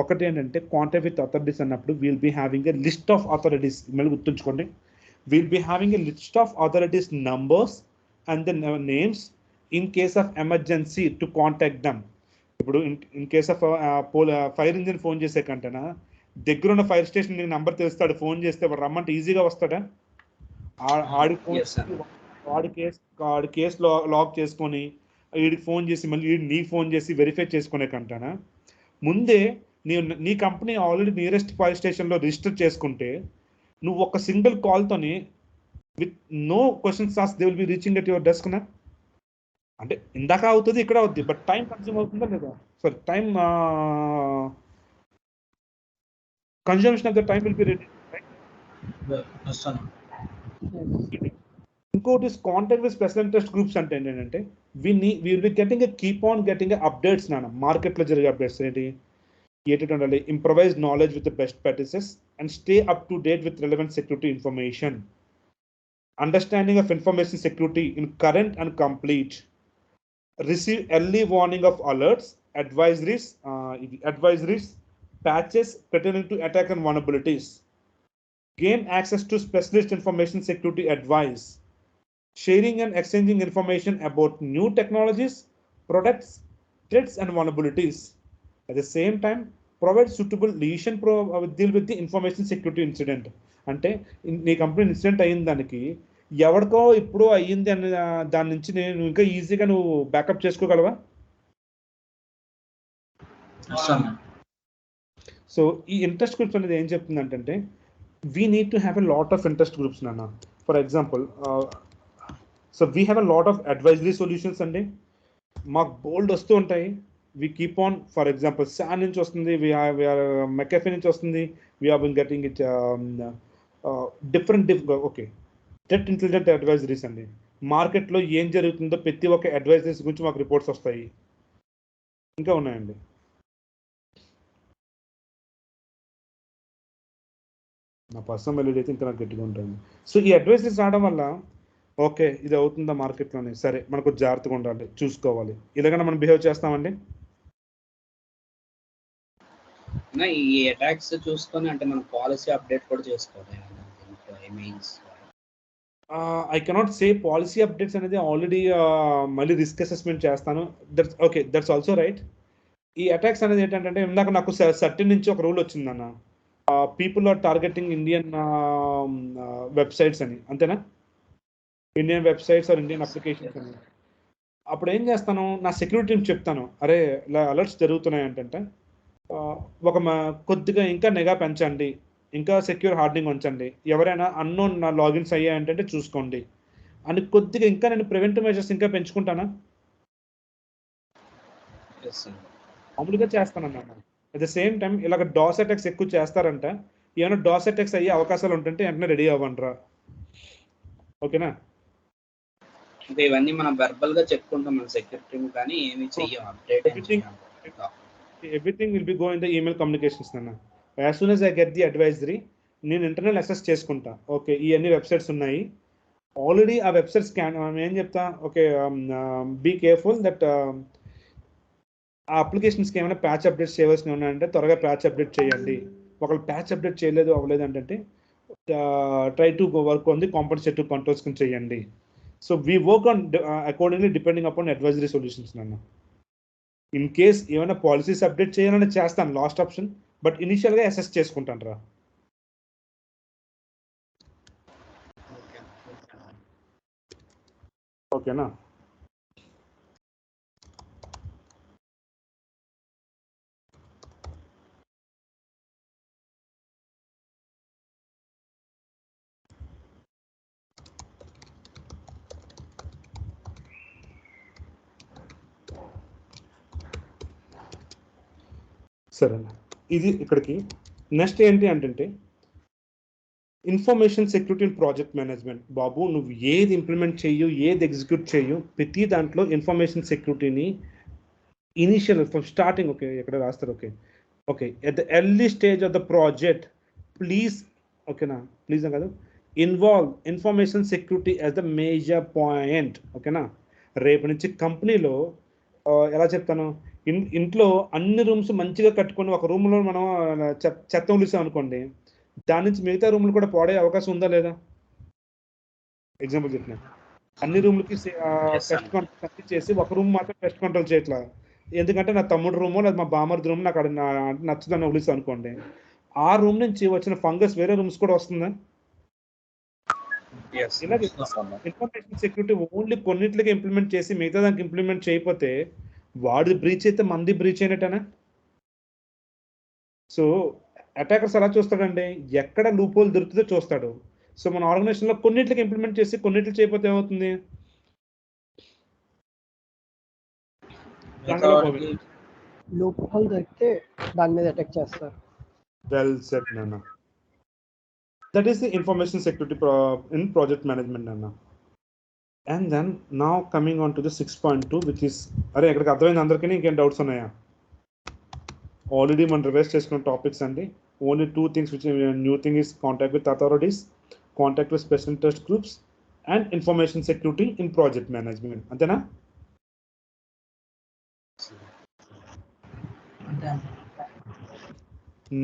ఒకటి ఏంటంటే కాంటాక్ట్ విత్ అథారిటీస్ అన్నప్పుడు will be having a list of authorities. మళ్ళీ గుర్తుంచుకోండి, will be having a list of authorities numbers and the names in case of emergency to contact them. ఇప్పుడు in case of fire engine phone చేసే కంటేనా దగ్గరున్న fire station నీకు number తెలుస్తాడు, phone చేస్తే వాడు రమ్మంటే ఈజీగా వస్తాడా? వాడి కేసు లాక్ చేసుకొని వీడికి ఫోన్ చేసి మళ్ళీ వీడి నీకు ఫోన్ చేసి వెరిఫై చేసుకునే కంటానా ముందే నీ కంపెనీ ఆల్రెడీ నియరెస్ట్ ఫైర్ స్టేషన్లో రిజిస్టర్ చేసుకుంటే నువ్వు ఒక సింగిల్ కాల్తోని with no questions ask they will be reaching at your desk. అంటే ఇందాక అవుతుంది, ఇక్కడ అవుతుంది, బట్ టైం కన్జ్యూమ్ అవుతుందా లేదా? Sorry, time consumption of the time will be ready. ఇంకోటి contact with special interest groups అంటే ఏంటంటే will be getting keep on getting updates. నాన్న మార్కెట్లో జరిగే అప్డేట్స్ ఏంటి ఉండాలి? Improvise knowledge with best practices and stay up to date with relevant security information. Understanding of information security in current and complete. Receive early warning of alerts, advisories, patches pertaining to attack and vulnerabilities. Gain access to specialist information security advice. Sharing and exchanging information about new technologies, products, threats and vulnerabilities. At the same time, provide suitable lesion deal with the information security incident. అంటే నీ company incident అయిన దానికి ఎవరికో ఇప్పుడు అయ్యింది అని దాని నుంచి నేను ఇంకా ఈజీగా నువ్వు బ్యాకప్ చేసుకోగలవా? సో ఈ ఇంట్రెస్ట్ గ్రూప్స్ అనేది ఏం చెప్తుందంటే we need to have a lot of interest groups నాన్న. For example, so we have a lot of advisory solutions అండి. మాకు బోల్డ్ వస్తూ ఉంటాయి. We keep on, for example SANS నుంచి వస్తుంది, మెకాఫీ నుంచి వస్తుంది, we have been getting it different. Okay, threat intelligent advisories అండి. మార్కెట్లో ఏం జరుగుతుందో ప్రతి ఒక్క అడ్వైజరీస్ గురించి మాకు రిపోర్ట్స్ వస్తాయి. ఇంకా ఉన్నాయండి. నా పర్సనల్ వాల్యూ అయితే ఇంకా నాకు గట్టిగా ఉంటుంది. సో ఈ అడ్వైజరీస్ రావడం వల్ల ఓకే ఇది అవుతుందా మార్కెట్లోనే, సరే మనకు జాగ్రత్తగా ఉండాలి, చూసుకోవాలి, ఇలాగైనా మనం బిహేవ్ చేస్తామండి. ఈ అటాక్స్ చూసుకొని అంటే మనం పాలసీ అప్డేట్ కూడా చేసుకోవాలి. I cannot say policy updates అనేది ఆల్రెడీ మళ్ళీ రిస్క్ అసెస్మెంట్ చేస్తాను. That's also right. ఈ అటాక్స్ అనేది ఏంటంటే ఇందాక నాకు సర్టెన్ నుంచి ఒక రూల్ వచ్చిందన్న, people are targeting Indian websites అని, అంతేనా? Indian websites or Indian applications అని. అప్పుడు ఏం చేస్తాను, నా సెక్యూరిటీ టీమ్ చెప్తాను, అరే ఇలా అలర్ట్స్ జరుగుతున్నాయి అంటే కొద్దిగా ఇంకా నిఘా పెంచండి, ఇంకా సెక్యూర్ హార్డనింగ్ ఉంచండి, ఎవరైనా అన్నోన్ నా లాగిన్స్ అయ్యాయంటే చూసుకోండి అని కొద్దిగా ఇంకా నేను ప్రివెంటివ్ మెజర్స్ ఇంకా పెంచుకుంటానా? మామూలుగా చేస్తానన్నా. అట్ ద సేమ్ టైం ఇలాగ డాస్ అటాక్స్ ఎక్కువ చేస్తారంట, ఏమైనా డాస్ అటాక్స్ అయ్యే అవకాశాలు ఉంటుంటే వెంటనే రెడీ అవ్వండిరా. ఓకేనా? ఇవన్నీ మనం వెర్బల్ గా చెప్పుకుంటాం మన సెక్యూరిటీ, కానీ ఏమి చెయ్యం update. Everything will be go in the email communications nana. As soon as I get the advisory, నేను ఇంటర్నల్ అసెస్ చేసుకుంటా. ఓకే ఈ అన్ని వెబ్సైట్స్ ఉన్నాయి ఆల్రెడీ, ఆ వెబ్సైట్ స్కాన్ ఏం చెప్తా, ఓకే బీ కేర్ఫుల్ దట్ ఆ అప్లికేషన్స్కి ఏమైనా ప్యాచ్ అప్డేట్స్ చేయవలసినవి ఉన్నాయంటే త్వరగా ప్యాచ్ అప్డేట్ చేయండి. ఒకవేళ ప్యాచ్ అప్డేట్ చేయలేదు అవ్వలేదు అంటే try to work on the compensative controls కింద చేయండి. So we work on accordingly depending upon advisory solutions నన్ను. ఇన్ కేస్ ఏమైనా పాలసీస్ అప్డేట్ చేయాలని చేస్తాను లాస్ట్ ఆప్షన్, బట్ ఇనిషియల్గా అసెస్ చేసుకుంటాను రా. ఓకేనా? సరేనా, ఇది ఇక్కడికి. నెక్స్ట్ ఏంటి అంటే information security and project management. బాబు నువ్వు ఏది ఇంప్లిమెంట్ చేయు, ఏది ఎగ్జిక్యూట్ చేయు, ప్రతి దాంట్లో ఇన్ఫర్మేషన్ సెక్యూరిటీని ఇనిషియల్ ఫ్రమ్ స్టార్టింగ్, ఓకే ఎక్కడ రాస్తారు, okay at the early stage of the project please, ఓకేనా, ప్లీజ్ కాదు, involve information security as the major point. ఓకేనా? రేపు నుంచి కంపెనీలో ఎలా చెప్తాను, ఇంట్లో అన్ని రూమ్స్ మంచిగా కట్టుకొని ఒక రూమ్లో మనం చెత్త ఉలిసాం అనుకోండి, దాని నుంచి మిగతా రూమ్లు కూడా పాడే అవకాశం ఉందా లేదా? ఎగ్జాంపుల్ చెప్పిన అన్ని రూమ్లకి పెస్ట్ కంట్రోల్ చేసి ఒక రూమ్ మాత్రం పెస్ట్ కంట్రోల్ చేయట్లా, ఎందుకంటే నా తమ్ముడు రూమో లేదా మా బామర్ది రూమ్ నాకు అక్కడ నచ్చుదని ఉలిసాం అనుకోండి, ఆ రూమ్ నుంచి వచ్చిన ఫంగస్ వేరే రూమ్స్ కూడా వస్తుందా? ఇలాగే ఇన్ఫర్మేషన్ సెక్యూరిటీ ఓన్లీ కొన్నిట్లకి ఇంప్లిమెంట్ చేసి మిగతా దానికి ఇంప్లిమెంట్ చేయకపోతే వాడి బ్రీచ్ అయితే మంది బ్రీచ్ అయినట్టేనా? సో అటాకర్స్ అలా చూస్తాడండి, ఎక్కడ లూప్ హోల్ దొరుకుతుందో చూస్తాడు. సో మన ఆర్గనైజేషన్లో కొన్నిట్లకి ఇంప్లిమెంట్ చేసి కొన్నిట్లు చేయకపోతే ఏమవుతుంది? లూప్ హోల్ దొరికితే దాని మీద అటాక్ చేస్తారు. వెల్ సెట్ నాన్న. That is the information security in project management నాన్న. And then now coming on to the 6.2 which is, అరే ఇక్కడికి అర్థమైంది అందరికీ? ఇంకేం డౌట్స్ ఉన్నాయా? ఆల్రెడీ మనం రివైజ్ చేసుకున్న టాపిక్స్ అండి. Only 2 things which new thing is contact with authorities, contact with special interest groups, and information security in project management. అంతేనా?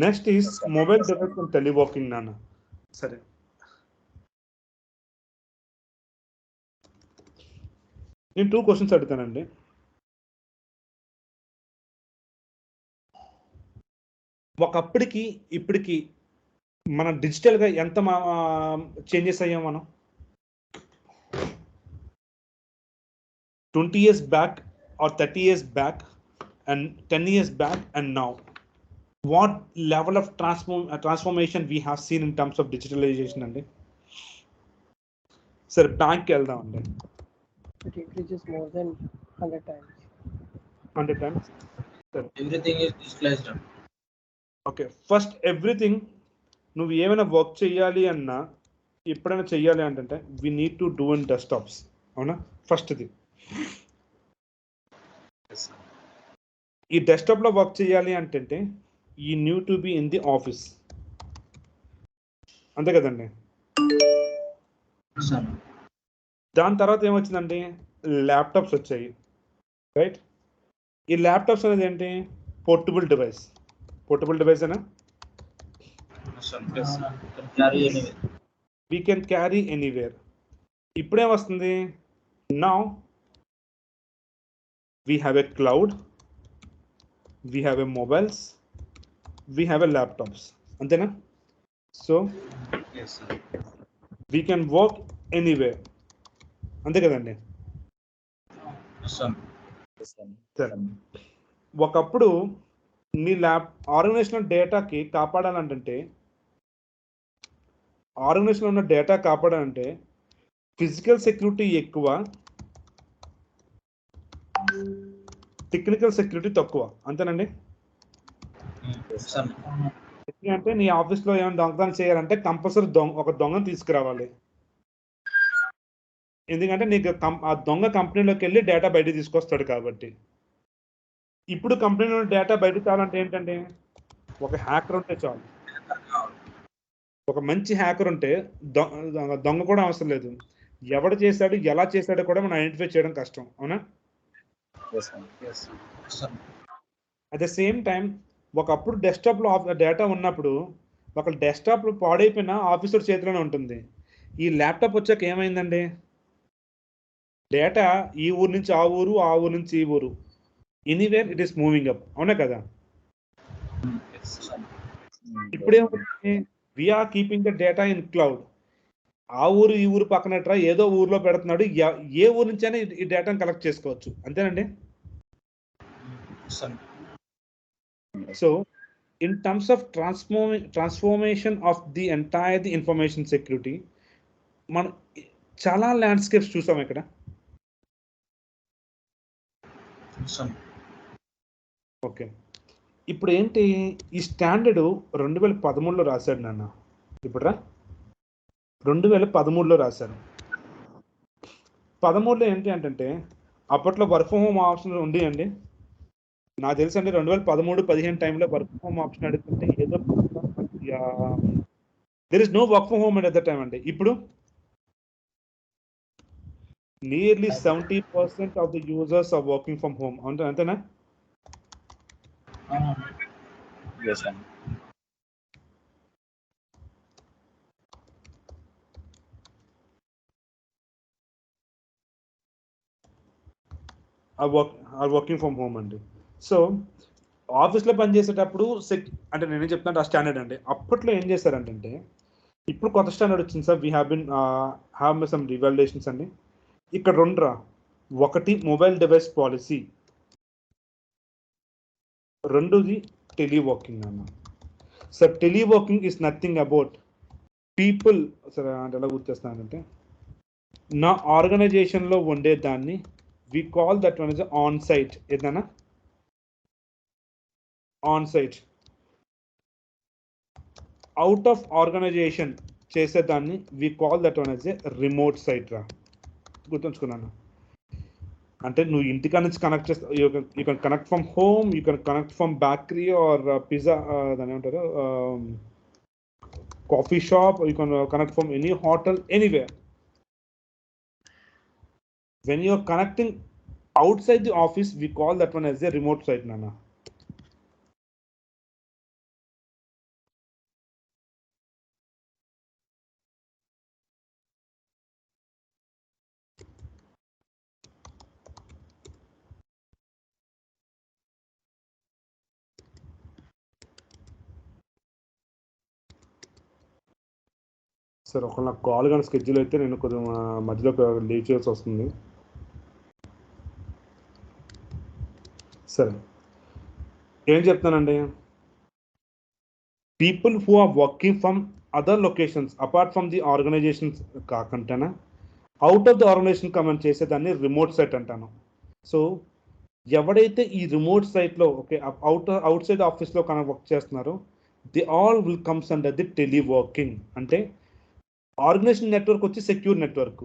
Next is mobile device and teleworking నాన్న. సరే, నేను 2 questions అడుగుతానండి. ఒకప్పటికి ఇప్పటికి మనం డిజిటల్గా ఎంత చేంజెస్ అయ్యాం మనం? 20 years back or 30 years back and 10 years back and now, what level of transformation we have seen in terms of digitalization అండి? సరే బ్యాంక్కి వెళ్దాం అండి. It increases more than 100 times. 100 times. Everything is digitalized. Okay, first everything నువ్వు ఏమైనా work చేయాలి అన్నా, ఎప్పుడైనా చెయ్యాలి అంటే we need to do in desktops. అవునా? ఫస్ట్ది ఈ డెస్క్టాప్లో వర్క్ చేయాలి అంటే ఈ new to be in the office, అంతే కదండి? దాని తర్వాత ఏమొచ్చిందండి? ల్యాప్టాప్స్ వచ్చాయి, రైట్? ఈ ల్యాప్టాప్స్ అనేది ఏంటి? Portable device. పోర్టబుల్ డివైస్ అయినా వీ కెన్ క్యారీ ఎనీవేర్. ఇప్పుడేమొస్తుంది? Now we have a cloud, we have a mobiles, we have a laptops, అంతేనా? So we can work anywhere, అంతే కదండి? సరే, ఒకప్పుడు నీ ఆర్గనైజేషన్ డేటాకి కాపాడాలంటే, ఆర్గనైజేషన్లో ఉన్న డేటా కాపాడాలంటే ఫిజికల్ సెక్యూరిటీ ఎక్కువ, టెక్నికల్ సెక్యూరిటీ తక్కువ, అంతేనండి? అంటే నీ ఆఫీస్లో ఏమైనా దొంగతనం చేయాలంటే కంపల్సరీ ఒక దొంగను తీసుకురావాలి, ఎందుకంటే నీకు ఆ దొంగ కంపెనీలోకి వెళ్ళి డేటా బయట తీసుకొస్తాడు కాబట్టి. ఇప్పుడు కంపెనీలో డేటా బయట చాలంటే ఏంటంటే ఒక హ్యాకర్ ఉంటే చాలు. ఒక మంచి హ్యాకర్ ఉంటే దొంగ కూడా అవసరం లేదు. ఎవడు చేశాడు, ఎలా చేశాడో కూడా మనం ఐడెంటిఫై చేయడం కష్టం. అవునా? అట్ ద సేమ్ టైం ఒకప్పుడు డెస్క్టాప్లో డేటా ఉన్నప్పుడు ఒక డెస్క్టాప్ పాడైపోయిన ఆఫీసర్ చేతిలోనే ఉంటుంది. ఈ ల్యాప్టాప్ వచ్చాక ఏమైందండి, డేటా ఈ ఊరు నుంచి ఆ ఊరు, ఆ ఊరు నుంచి ఈ ఊరు, anywhere it is moving up. అవునా కదా? ఇప్పుడేమవుతుంది, we are keeping the data in cloud. ఆ ఊరు ఈ ఊరు పక్కనట్రా ఏదో ఊర్లో పెడుతున్నాడు, ఏ ఊరు నుంచి అయినా ఈ డేటాను కలెక్ట్ చేసుకోవచ్చు. అంతేనండి. So in terms of transformation of the entire information security, మనం చాలా ల్యాండ్స్కేప్స్ చూసాం ఇక్కడ. ఓకే, ఇప్పుడు ఏంటి, ఈ స్టాండర్డ్ 2013లో రాశాడు నాన్న. ఇప్పుడురా 2013లో రాశారు. 13లో ఏంటి అంటే అప్పట్లో వర్క్ ఫ్రమ్ హోమ్ ఆప్షన్ ఉంది అండి. నాకు తెలుసు అండి 2013-15 టైంలో వర్క్ ఫ్రమ్ హోమ్ ఆప్షన్ అడుగుతుంటే ఏదో there is no work from home at that time అండి. ఇప్పుడు nearly 70% of the users are working from home. అంతేనా? Yes, sir. are working from home అండి. సో ఆఫీస్లో పనిచేసేటప్పుడు అంటే నేనేం చెప్తాను, ఆ స్టాండర్డ్ అండి. అప్పట్లో ఏం చేశారంటే, ఇప్పుడు కొత్త స్టాండర్డ్ వచ్చింది సార్. వీ హ్యావ్ సమ్ రివాల్యుయేషన్స్ అండి. ఇక్కడ రెండురా, ఒకటి మొబైల్ డివైస్ పాలసీ, రెండోది టెలివర్కింగ్ అన్న. Sir teleworking is nothing about people. సరే అంటే ఎలా గుర్తిస్తానంటే, నా ఆర్గనైజేషన్లో ఉండే దాన్ని we call that one is on site. ఏదన్నా on site, out of organisation చేసేదాన్ని we call that one is a remote site రా. గుర్తుంచుకున్నాను. అంటే నువ్వు ఇంటికా నుంచి కనెక్ట్ చేస్తా, you can connect from home, you can connect from bakery or pizza, దాని ఏమంటారు, coffee shop, you can connect from any hotel, anywhere. When you're connecting outside the office, we call that one as a remote site, Nana. Sir ఒక నాకు call కానీ schedule అయితే నేను కొంచెం మధ్యలో leave చేయాల్సి వస్తుంది. సరే, ఏం చెప్తానండి, people who are working from other locations apart from the organisations కాకుండా out of the organisation comment చేసేదాన్ని రిమోట్ సైట్ అంటాను. సో ఎవడైతే ఈ రిమోట్ సైట్లో ఓకే అవుట్ సైడ్ ఆఫీస్లో వర్క్ చేస్తున్నారో the all will comes under the teleworking. అంటే organisation network వచ్చి సెక్యూర్ నెట్వర్క్.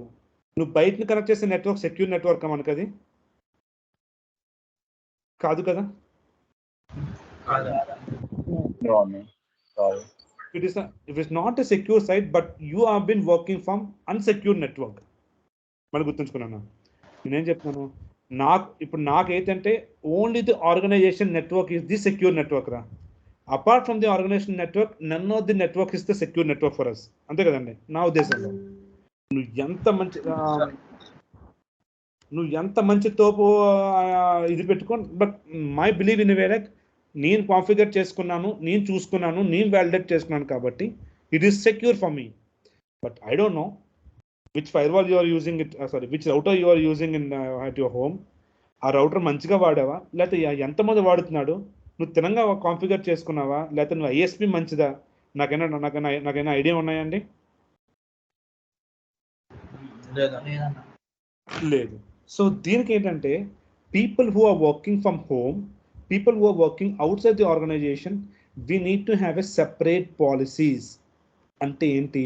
నువ్వు బయటని కనెక్ట్ చేసే నెట్వర్క్ సెక్యూర్ నెట్వర్క్ మనకి అది కాదు కదా. It is not a secure site, but you have been working from unsecure network. మనం గుర్తుంచుకున్నాను. నేనేం చెప్తున్నాను, ఇప్పుడు నాకైతే only the organisation network is the secure network రా. Apart from the organisation network none of the network is the secure network for us. అంతే కదండి నా ఉద్దేశంలో. నువ్వు ఎంత మంచి తోపు ఇది పెట్టుకో, బట్ మై బిలీవ్ ఇన్ వేరే నేను కాన్ఫిగర్ చేసుకున్నాను, నేను చూసుకున్నాను, నేను వ్యాలిడేట్ చేసుకున్నాను కాబట్టి it is secure for me. But I don't know which firewall you are using it, sorry which router you are using in at your home. ఆ router మంచిగా వాడావా, లేకపోతే ఎంతమంది వాడుతున్నాడు, నువ్వు తినంగా కాన్ఫిగర్ చేసుకున్నావా, లేకపోతే నువ్వు ఐఎస్పి మంచిదా, నాకైనా ఐడియా ఉన్నాయండి? లేదు. సో దీనికి ఏంటంటే people who are working from home, people who are working outside the organisation, we need to have a separate policies. అంటే ఏంటి,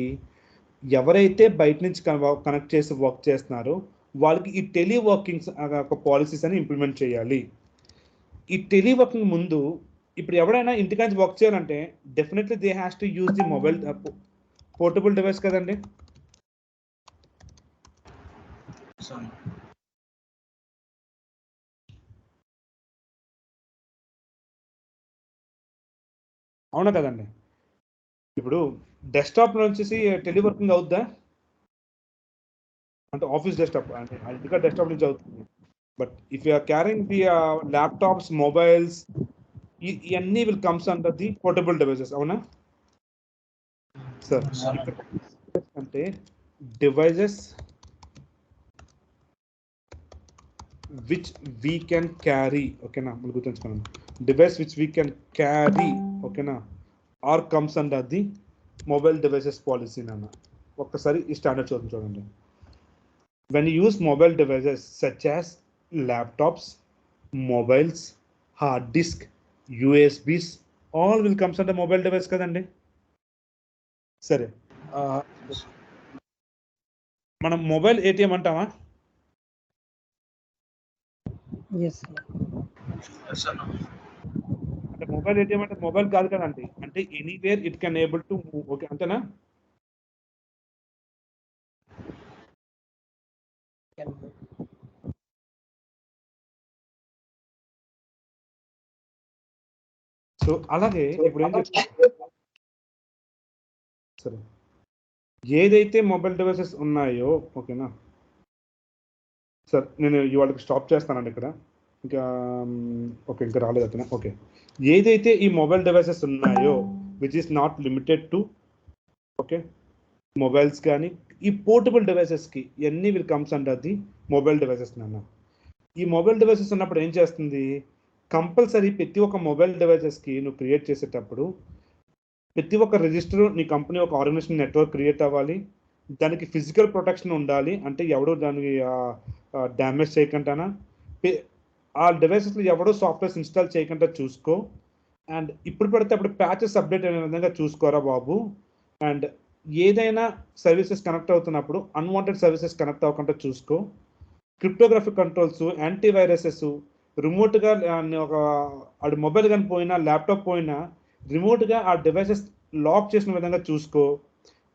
ఎవరైతే బయట నుంచి కనెక్ట్ చేసి వర్క్ చేస్తున్నారో వాళ్ళకి ఈ టెలివర్కింగ్స్ పాలసీస్ అని ఇంప్లిమెంట్ చేయాలి. ఈ టెలివర్కింగ్ ముందు ఇప్పుడు ఎవరైనా ఇంటికి నుంచి వర్క్ చేయాలంటే definitely they has to use the mobile portable device కదండి. అవునా కదండి? ఇప్పుడు డెస్క్టాప్ నుంచి టెలివర్కింగ్ అవుద్దా? అంటే ఆఫీస్ డెస్క్టాప్ అంటే ఇంటికా డెస్క్టాప్ నుంచి అవుతుంది. But if you are carrying the laptops, mobiles, ఇవన్నీ will comes under the portable devices. అవునా సార్? అంటే devices which we can carry, ఓకేనా? మనం గుర్తుంచుకున్నాం, device which we can carry, ఓకేనా, or comes under the mobile devices policy. నాన్న ఒక్కసారి ఈ స్టాండర్డ్ చూడండి. When you use mobile devices such as laptops, mobiles, hard disk, USBs, all will comes under mobile device కదండి. సరే, మనం mobile ATM అంటామా? Yes అంటే మొబైల్ ఏటీఎం అంటే మొబైల్ కాదు కదండి, అంటే anywhere it can able to move. Okay, అంతేనా? సో అలాగే ఇప్పుడు ఏం చెప్తాను, సరే, ఏదైతే మొబైల్ డివైసెస్ ఉన్నాయో, ఓకేనా సార్, నేను ఇవాళకి స్టాప్ చేస్తానండి ఇక్కడ. ఇంకా ఓకే, ఇంకా రాలేదు అతను. ఓకే, ఏదైతే ఈ మొబైల్ డివైసెస్ ఉన్నాయో which is not limited to, okay, mobiles కానీ ఈ పోర్టబుల్ డివైసెస్కి ఇవన్నీ will comes under the mobile devices. నాన్న ఈ మొబైల్ డివైసెస్ ఉన్నప్పుడు ఏం చేస్తుంది, కంపల్సరీ ప్రతి ఒక్క మొబైల్ డివైసెస్కి నువ్వు క్రియేట్ చేసేటప్పుడు ప్రతి ఒక్క రిజిస్టర్ నీ కంపెనీ ఒక ఆర్గనైజేషన్ నెట్వర్క్ క్రియేట్ అవ్వాలి. దానికి ఫిజికల్ ప్రొటెక్షన్ ఉండాలి, అంటే ఎవడో దానికి డ్యామేజ్ చేయకుండానా, ఆ డివైసెస్లో ఎవడో సాఫ్ట్వేర్స్ ఇన్స్టాల్ చేయకుండా చూసుకో. అండ్ ఇప్పుడు పడితే అప్పుడు ప్యాచెస్ అప్డేట్ అనే విధంగా చూసుకోరా బాబు. అండ్ ఏదైనా సర్వీసెస్ కనెక్ట్ అవుతున్నప్పుడు అన్వాంటెడ్ సర్వీసెస్ కనెక్ట్ అవ్వకుండా చూసుకో. క్రిప్టోగ్రఫిక్ కంట్రోల్స్, యాంటీవైరసెస్, రిమోట్గా ఒక ఆడు మొబైల్ కానీ పోయినా, ల్యాప్టాప్ పోయినా రిమోట్గా ఆ డివైసెస్ లాక్ చేసిన విధంగా చూసుకో.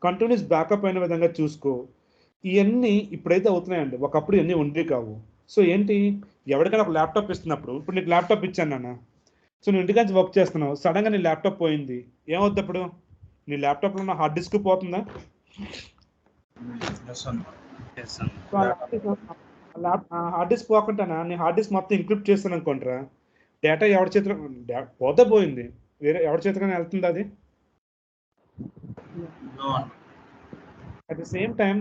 కంటిన్యూస్ బ్యాకప్ అయిన విధంగా చూసుకో. ఇవన్నీ ఇప్పుడైతే అవుతున్నాయండి, ఒకప్పుడు ఇవన్నీ ఉండేవి కావు. సో ఏంటి, ఎవరికైనా ఒక ల్యాప్టాప్ ఇస్తున్నప్పుడు, ఇప్పుడు నీకు ల్యాప్టాప్ ఇచ్చాను నాన్న, సో నువ్వు ఇంటికాంచి వర్క్ చేస్తున్నావు, సడన్గా నీ ల్యాప్టాప్ పోయింది, ఏమవుద్ది అప్పుడు? నీ ల్యాప్టాప్లో ఉన్న హార్డ్ డిస్క్ పోతుందా? హార్డ్ డిస్క్ పోకుండా నీ హార్డ్ డిస్క్ మొత్తం ఇంక్రిప్ట్ చేస్తాను అనుకుంటారా, డేటా ఎవరి చేతిలో పోతే పోయింది, వేరే ఎవరి చేతిలోనే వెళ్తుంది అది. అట్ ద సేమ్ టైం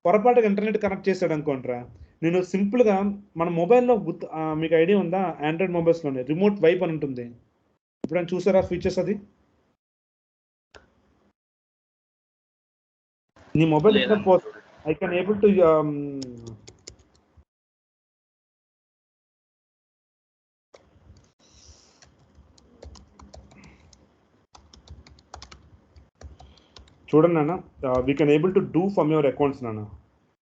పొరపాటుగా ఇంటర్నెట్ కనెక్ట్ చేశాడు అనుకుంటారా, నేను సింపుల్గా మన మొబైల్లో మీకు ఐడియా ఉందా, ఆండ్రాయిడ్ మొబైల్స్లోనే రిమోట్ వైప్ అని ఉంటుంది. ఎప్పుడైనా చూసారా ఫీచర్స్? అది నీ mobile I can able to చూడండి నాన్న, we can able to do from your accounts నాన్న.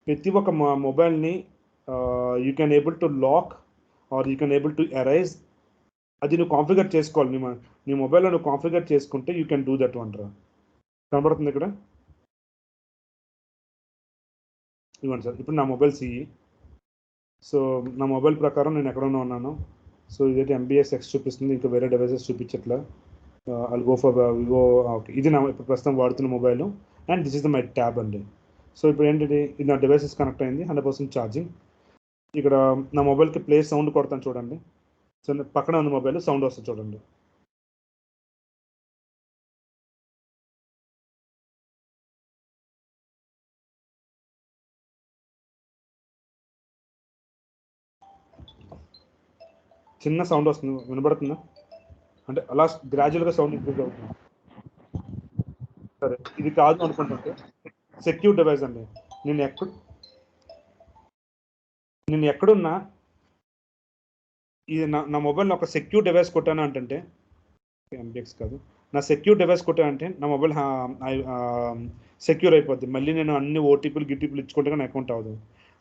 ప్రతి ఒక్క మొబైల్ని you can able to lock or you can able to erase. అది నువ్వు కాన్ఫిగర్ చేసుకోవాలి. నీ మొబైల్లో నువ్వు కాన్ఫిగర్ చేసుకుంటే you can do that one రా. కనబడుతుంది ఇక్కడ, ఇవ్వండి సార్. ఇప్పుడు నా మొబైల్ సిఈ. సో నా మొబైల్ ప్రకారం నేను ఎక్కడన్నా ఉన్నాను. సో ఇదైతే ఎంబీఎస్ ఎక్స్ చూపిస్తుంది, ఇంకా వేరే డివైసెస్ చూపించట్లా. I'll go for Vivo. Okay, ఇది నా ఇప్పుడు ప్రస్తుతం వాడుతున్న mobile and this is the my tab అండి. సో ఇప్పుడు ఏంటిది, ఇది నా డివైసెస్ కనెక్ట్ అయింది, 100% ఛార్జింగ్. ఇక్కడ నా మొబైల్కి ప్లే సౌండ్ కొడతాను చూడండి. సో పక్కన ఉంది మొబైల్, సౌండ్ వస్తుంది చూడండి. చిన్న సౌండ్ వస్తుంది, వినబడుతుందా? అంటే అలా గ్రాడ్యువల్గా సౌండ్ ఇంక్రీజ్ అవుతుంది. సరే, ఇది కాదు అనుకుంటుంటే సెక్యూర్ డివైస్ అండి. నేను ఎక్కడున్నా ఇది నా మొబైల్లో ఒక సెక్యూర్ డివైస్ కొట్టాను అంటే, ఎంబీఎక్స్ కాదు, నా సెక్యూర్ డివైస్ కొట్టానంటే నా మొబైల్ సెక్యూర్ అయిపోద్ది. మళ్ళీ నేను అన్ని ఓటీపీలు గిటీపీలు ఇచ్చుకుంటే నా అకౌంట్ అవ్వదు.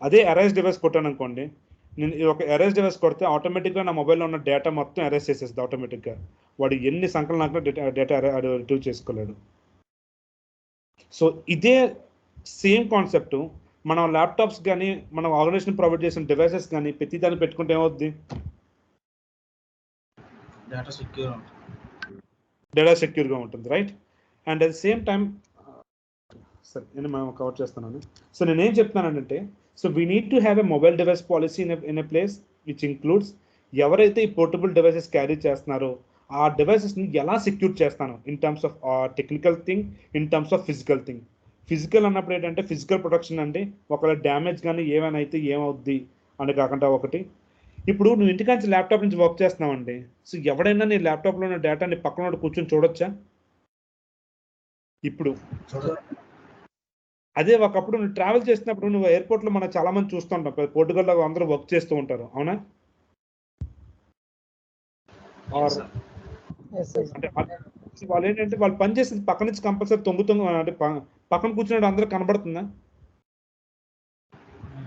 అదే అరైజ్ డివైస్ కొట్టాను అనుకోండి, నేను ఒక అరైజ్ డివైస్ కొడితే ఆటోమేటిక్గా నా మొబైల్లో ఉన్న డేటా మొత్తం అరైజ్ చేసేస్తుంది ఆటోమేటిక్గా. వాడు ఎన్ని సంఖ్యలు నాకు డేటా రిట్రీవ్ చేసుకోలేడు. సో ఇదే సేమ్ కాన్సెప్ట్ మనం ల్యాప్టాప్స్ కానీ మన ఆర్గనైజేషన్ ప్రొవైడ్ చేసిన డివైసెస్ కానీ ప్రతి దాన్ని పెట్టుకుంటే ఏమవుద్ది, డేటా సెక్యూర్ డేటా సెక్యూర్గా ఉంటుంది, right? And at the same time సరే నేను మనం కవర్ చేస్తున్నాను. సో నేనేం చెప్తున్నానంటే, so we need to have a mobile device policy in a place which includes ఎవరైతే ఈ పోర్టబుల్ డివైసెస్ క్యారీ చేస్తున్నారో ఆ డివైసెస్ని ఎలా సెక్యూర్ చేస్తాను in terms of technical thing, in terms of physical thing. Physical అన్నప్పుడు ఏంటంటే ఫిజికల్ ప్రొటెక్షన్ అండి, ఒకవేళ డ్యామేజ్ కానీ ఏమైనా అయితే ఏమవుద్ది అని కాకుండా ఒకటి. ఇప్పుడు నువ్వు ఇంటికాంచి ల్యాప్టాప్ నుంచి వర్క్ చేస్తున్నావండి, సో ఎవడైనా నీ ల్యాప్టాప్లో ఉన్న డేటాని పక్కన కూర్చొని చూడొచ్చా? ఇప్పుడు అదే ఒకప్పుడు నువ్వు ట్రావెల్ చేసినప్పుడు నువ్వు ఎయిర్పోర్ట్లో మనం చాలా మంది చూస్తూ ఉంటాం, పోర్టుగల్లో అందరూ వర్క్ చేస్తూ ఉంటారు, అవునా? అంటే వాళ్ళు ఏంటంటే వాళ్ళు పని చేసేది పక్క నుంచి కంపల్సరీ తొంగుతొంగు అంటే పక్కన కూర్చున్నాడు అందరూ కనబడుతుందా?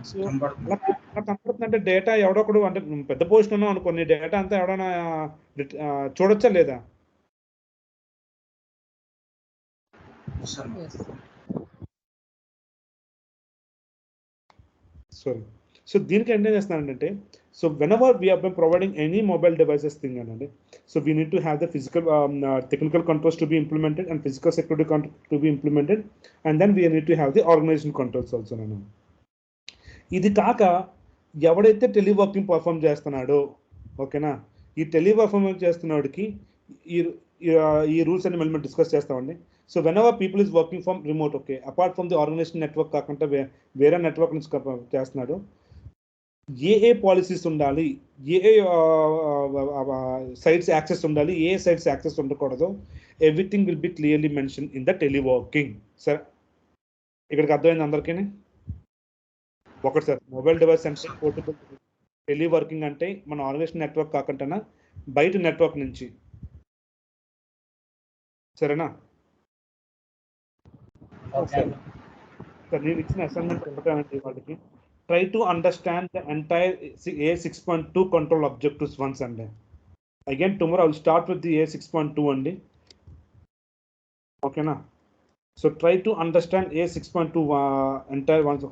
సో అలా కనబడుతుందంటే డేటా ఎవడొకడు అంటే పెద్ద పొజిషన్ ఉన్నావు అనుకోని డేటా అంతా ఎవడైనా చూడొచ్చా లేదా? సారీ. సో దీనికి ఏం చేస్తున్నానంటే, so whenever we have been providing any mobile devices thing అనండి, so we need to have the physical technical controls to be implemented and physical security to be implemented and then we need to have the organisation controls also. నేను ఇది కాక ఎవడైతే టెలివర్కింగ్ perform చేస్తున్నాడో, ఓకేనా, ఈ టెలివర్కింగ్ చేస్తున్నవాడికి ఈ rules అన్ని మళ్ళీ డిస్కస్ చేస్తామండి. So whenever people is working from remote, okay, apart from the organisation network కాకుండా వేరే నెట్వర్క్ నుంచి చేస్తున్నాడు, ఏ పాలసీస్ ఉండాలి, ఏ సైట్స్ యాక్సెస్ ఉండాలి, ఏ సైట్స్ యాక్సెస్ ఉండకూడదు, everything will be clearly mention in the teleworking. సరే, ఇక్కడికి అర్థమైంది అందరికీ? ఒకటి సార్, మొబైల్ డివైస్ అంటే పోర్టబుల్, టెలివర్కింగ్ అంటే మన ఆర్గనైజేషన్ నెట్వర్క్ కాకుండా బయట నెట్వర్క్ నుంచి, సరేనా? సార్ నేను ఇచ్చిన అసైన్మెంట్ ఒకటేనండి వాళ్ళకి, try to understand the entire A6.2 control objectives once అండి. Again tomorrow I will start with the A6.2 అండి, ఓకేనా? So try to understand A6.2 entire once.